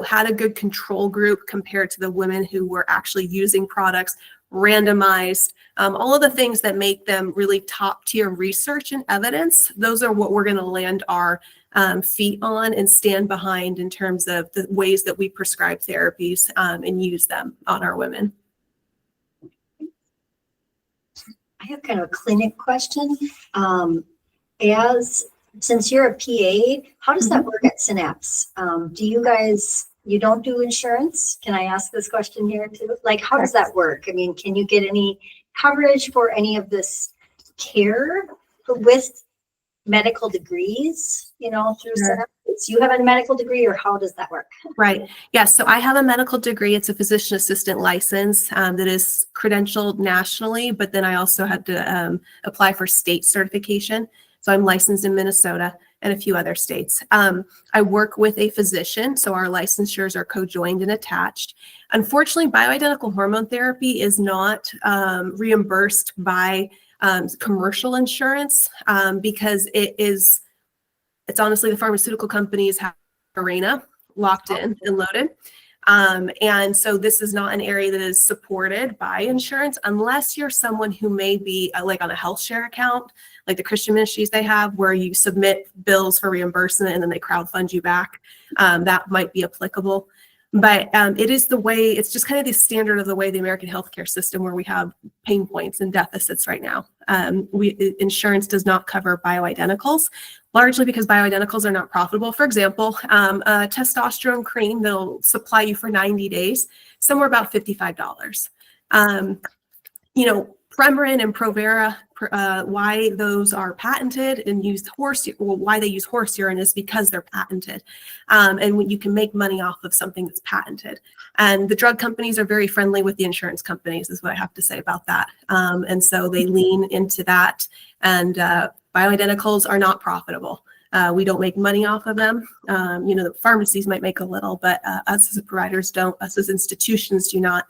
had a good control group compared to the women who were actually using products, randomized, all of the things that make them really top tier research and evidence. Those are what we're going to land our feet on and stand behind in terms of the ways that we prescribe therapies and use them on our women. I have kind of a clinic question. Since you're a PA, how does that work at Synapse? Do you guys, you don't do insurance? Can I ask this question here too? Like, how does that work? I mean, can you get any coverage for any of this care with medical degrees, through Synapse? You have a medical degree, or how does that work? Right. Yes. So I have a medical degree. It's a physician assistant license that is credentialed nationally, but then I also had to apply for state certification. So I'm licensed in Minnesota and a few other states. I work with a physician, so our licensures are co-joined and attached. Unfortunately, bioidentical hormone therapy is not reimbursed by commercial insurance because it's honestly the pharmaceutical companies have arena locked in and loaded. And so this is not an area that is supported by insurance unless you're someone who may be like on a health share account, like the Christian ministries they have, where you submit bills for reimbursement and then they crowdfund you back. That might be applicable. But it is the way, it's just kind of the standard of the way the American healthcare system, where we have pain points and deficits right now. Insurance does not cover bioidenticals, largely because bioidenticals are not profitable. For example, a testosterone cream that'll supply you for 90 days, somewhere about $55. Premarin and Provera, why those are patented and used why they use horse urine is because they're patented. And when you can make money off of something that's patented. And the drug companies are very friendly with the insurance companies, is what I have to say about that. And so they lean into that. And bioidenticals are not profitable. We don't make money off of them. The pharmacies might make a little, but us as providers don't, us as institutions do not.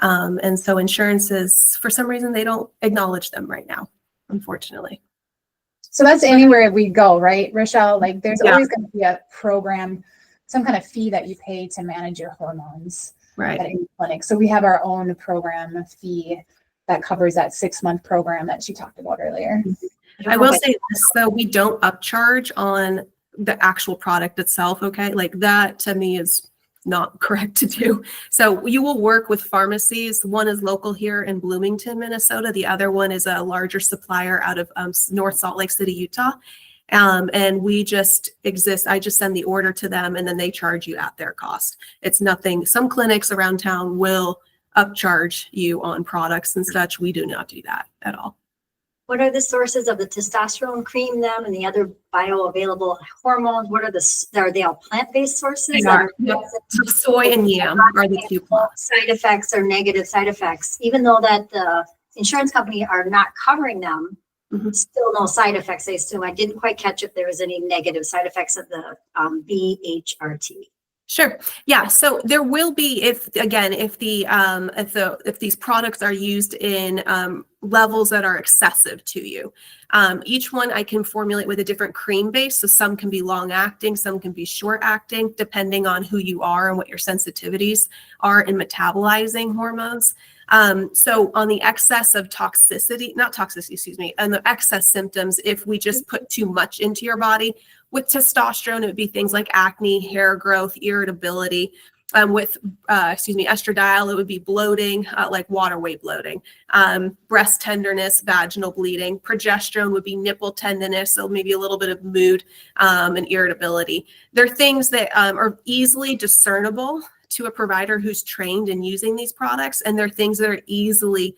And so insurances, for some reason, they don't acknowledge them right now, unfortunately. So that's anywhere we go, right, Rochelle? Like there's Yeah. always going to be a program, some kind of fee that you pay to manage your hormones Right. at any clinic. So we have our own program fee that covers that 6-month program that she talked about earlier. I will say this, though, we don't upcharge on the actual product itself, okay? Like that to me is not correct to do. So you will work with pharmacies. One is local here in Bloomington, Minnesota. The other one is a larger supplier out of North Salt Lake City, Utah. And we just exist. I just send the order to them and then they charge you at their cost. It's nothing. Some clinics around town will upcharge you on products and such. We do not do that at all. What are the sources of the testosterone cream then and the other bioavailable hormones? Are they all plant-based sources? They are. Yep. So soy and yam are the two plants. Side effects or negative side effects, even though that the insurance company are not covering them, still no side effects, I assume. I didn't quite catch if there was any negative side effects of the BHRT. Sure. Yeah. So there will be, if these products are used in levels that are excessive to you. Each one I can formulate with a different cream base. So some can be long acting, some can be short acting, depending on who you are and what your sensitivities are in metabolizing hormones. So on the excess of and the excess symptoms, if we just put too much into your body, with testosterone, it would be things like acne, hair growth, irritability. With estradiol, it would be bloating, like water weight bloating, breast tenderness, vaginal bleeding. Progesterone would be nipple tenderness, so maybe a little bit of mood and irritability. They're things that are easily discernible to a provider who's trained in using these products, and they're things that are easily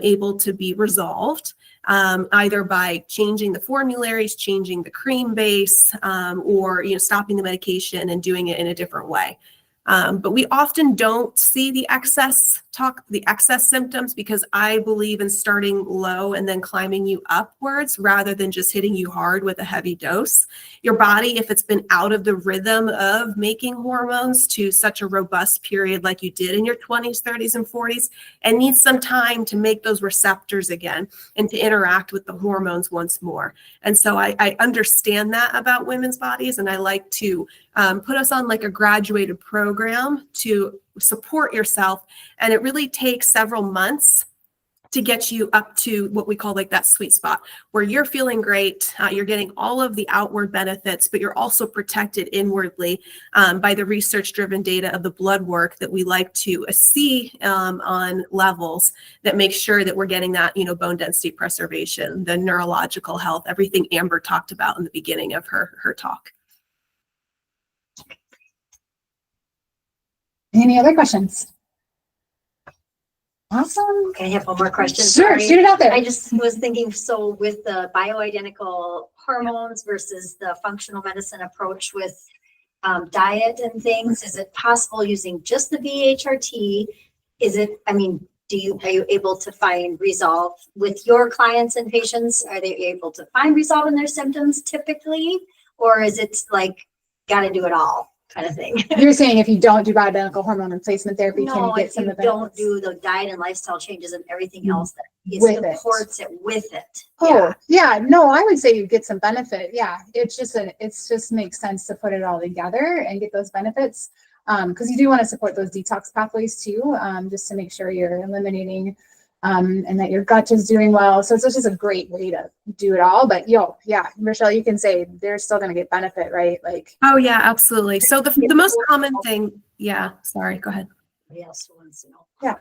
able to be resolved. Either by changing the formularies, changing the cream base, or stopping the medication and doing it in a different way. But we often don't see the excess symptoms because I believe in starting low and then climbing you upwards rather than just hitting you hard with a heavy dose. Your body, if it's been out of the rhythm of making hormones to such a robust period like you did in your 20s, 30s, and 40s, and needs some time to make those receptors again and to interact with the hormones once more. And so I understand that about women's bodies, and I like to put us on like a graduated program to support yourself. And it really takes several months to get you up to what we call like that sweet spot where you're feeling great. You're getting all of the outward benefits, but you're also protected inwardly by the research-driven data of the blood work that we like to see on levels that make sure that we're getting that, bone density preservation, the neurological health, everything Amber talked about in the beginning of her talk. Any other questions? Awesome. Can I have one more question? Sure, Sorry. shoot it out there. I just was thinking, so with the bioidentical hormones versus the functional medicine approach with diet and things, is it possible using just the BHRT? Are you able to find resolve with your clients and patients? Are they able to find resolve in their symptoms typically? Or is it like, got to do it all kind of thing? You're saying if you don't do bioidentical hormone replacement therapy, can you No, get if some you of the don't benefits? do the diet and lifestyle changes and everything else that With it. supports it with it. Oh, yeah, no, I would say you get some benefit. Yeah, it's just makes sense to put it all together and get those benefits. Because you do want to support those detox pathways too, just to make sure you're eliminating and that your gut is doing well. So it's just a great way to do it all. But yeah, Rochelle, you can say they're still going to get benefit, right? Like, Oh yeah, absolutely. So the most common thing, sorry, go ahead. Somebody else who wants to know. Yeah.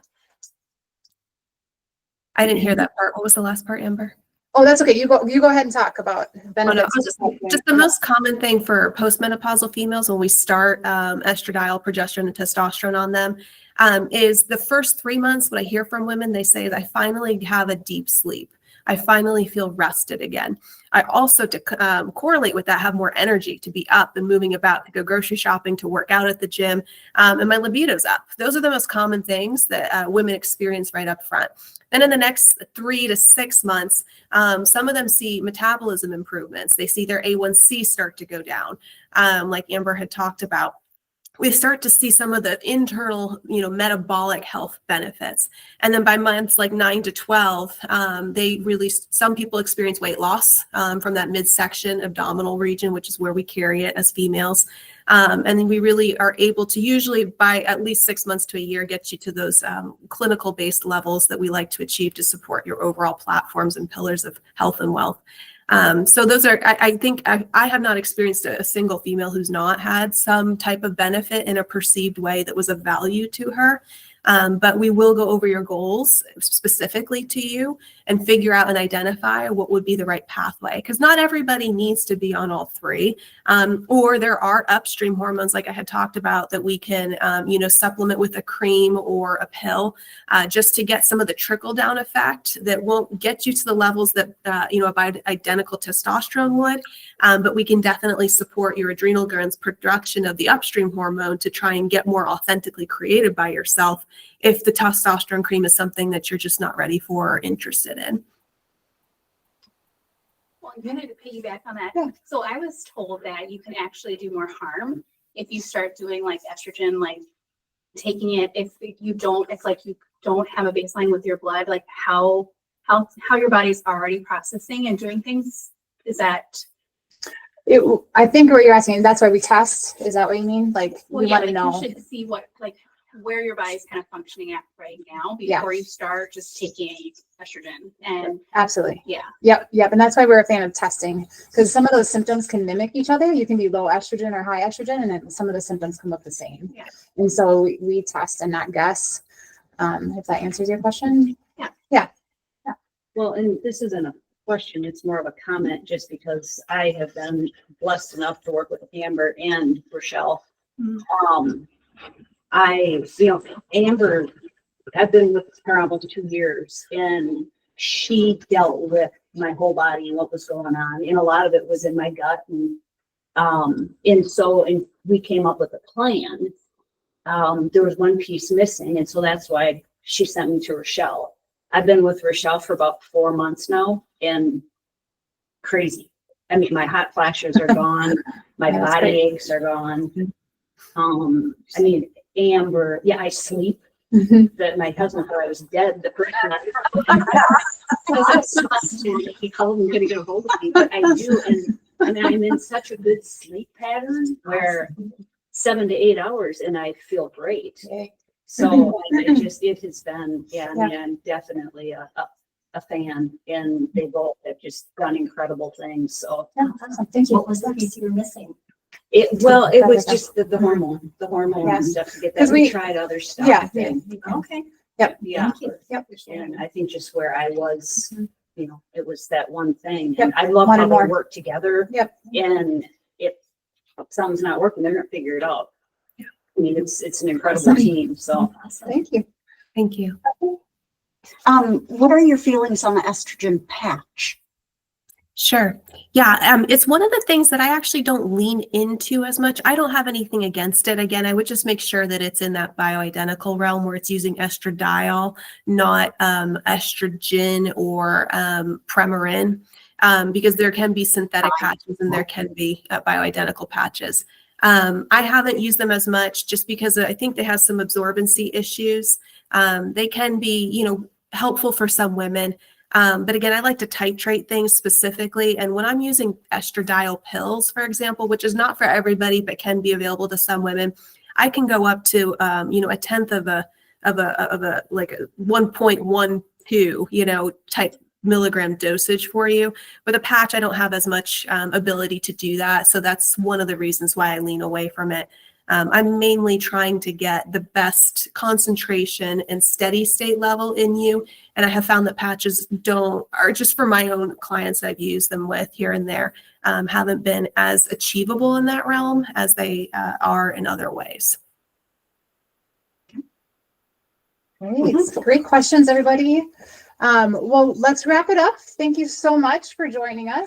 I didn't hear that part. What was the last part, Amber? Oh, that's okay. You go ahead and talk about benefits. Just the most common thing for postmenopausal females when we start estradiol, progesterone, and testosterone on them is the first 3 months. What I hear from women, they say, I finally have a deep sleep. I finally feel rested again. I also, to correlate with that, have more energy to be up and moving about, to go grocery shopping, to work out at the gym, and my libido's up. Those are the most common things that women experience right up front. Then in the next 3 to 6 months, some of them see metabolism improvements. They see their A1C start to go down, like Amber had talked about. We start to see some of the internal, metabolic health benefits. And then by months like 9 to 12, some people experience weight loss from that midsection abdominal region, which is where we carry it as females. And then we really are able to usually by at least 6 months to a year, get you to those clinical based levels that we like to achieve to support your overall platforms and pillars of health and wealth. So those are, I think I have not experienced a single female who's not had some type of benefit in a perceived way that was of value to her. But we will go over your goals specifically to you and figure out and identify what would be the right pathway. Because not everybody needs to be on all three. Or there are upstream hormones, like I had talked about, that we can, supplement with a cream or a pill just to get some of the trickle down effect that won't get you to the levels that, a identical testosterone would. But we can definitely support your adrenal glands' production of the upstream hormone to try and get more authentically created by yourself if the testosterone cream is something that you're just not ready for or interested in. Well, I'm gonna piggyback on that. Yeah. So I was told that you can actually do more harm if you start doing like estrogen, like taking it, if you don't, it's like you don't have a baseline with your blood, like how your body's already processing and doing things. Is that? I think what you're asking, that's why we test. Is that what you mean? Like, Well, we yeah, want to like know. you should see where your body's kind of functioning at right now before you start just taking estrogen. And Absolutely. yeah. Yep. And that's why we're a fan of testing, because some of those symptoms can mimic each other. You can be low estrogen or high estrogen, and then some of the symptoms come up the same. Yeah. And so we test and not guess. If that answers your question. Yeah. Well, and this isn't a question, it's more of a comment, just because I have been blessed enough to work with Amber and Rochelle. Amber, I've been with her almost 2 years, and she dealt with my whole body and what was going on, and a lot of it was in my gut, and we came up with a plan there was one piece missing, and so that's why she sent me to Rochelle. I've been with Rochelle for about 4 months now, and crazy. I mean, my hot flashes are gone, my That's body great. aches are gone. I mean, Amber, yeah, I sleep. Mhm. That my husband thought I was dead the first night. He called me, couldn't get a hold of me, but I do, and I mean, I'm in such a good sleep pattern where 7 to 8 hours, and I feel great. So it has been, yeah, I mean, I'm definitely a fan, and they both have just done incredible things. So Yeah, awesome. Thank you. What was the piece you were missing? it was just the hormone and stuff to get that. 'Cause We we- tried other stuff. Yeah, and- Okay. Yep. Yeah. Thank you. Yep. And I think just where I was, you know, it was that one thing. Yep. And I love Wanted how more. they work together. Yep. And if something's not working, they're gonna figure it out. I mean, it's an incredible Awesome. team. So Awesome. Thank you. Thank you. What are your feelings on the estrogen patch? Sure. Yeah, it's one of the things that I actually don't lean into as much. I don't have anything against it. Again, I would just make sure that it's in that bioidentical realm where it's using estradiol, not estrogen or Premarin, because there can be synthetic patches and there can be bioidentical patches. I haven't used them as much just because I think they have some absorbency issues. They can be, you know, helpful for some women. But again, I like to titrate things specifically. And when I'm using estradiol pills, for example, which is not for everybody, but can be available to some women, I can go up to, you know, a tenth of a like a 1.12, you know, type milligram dosage for you. With a patch, I don't have as much ability to do that. So that's one of the reasons why I lean away from it. I'm mainly trying to get the best concentration and steady state level in you. And I have found that patches are just for my own clients I've used them with here and there, haven't been as achievable in that realm as they are in other ways. Great. Great questions, everybody. Well, let's wrap it up. Thank you so much for joining us.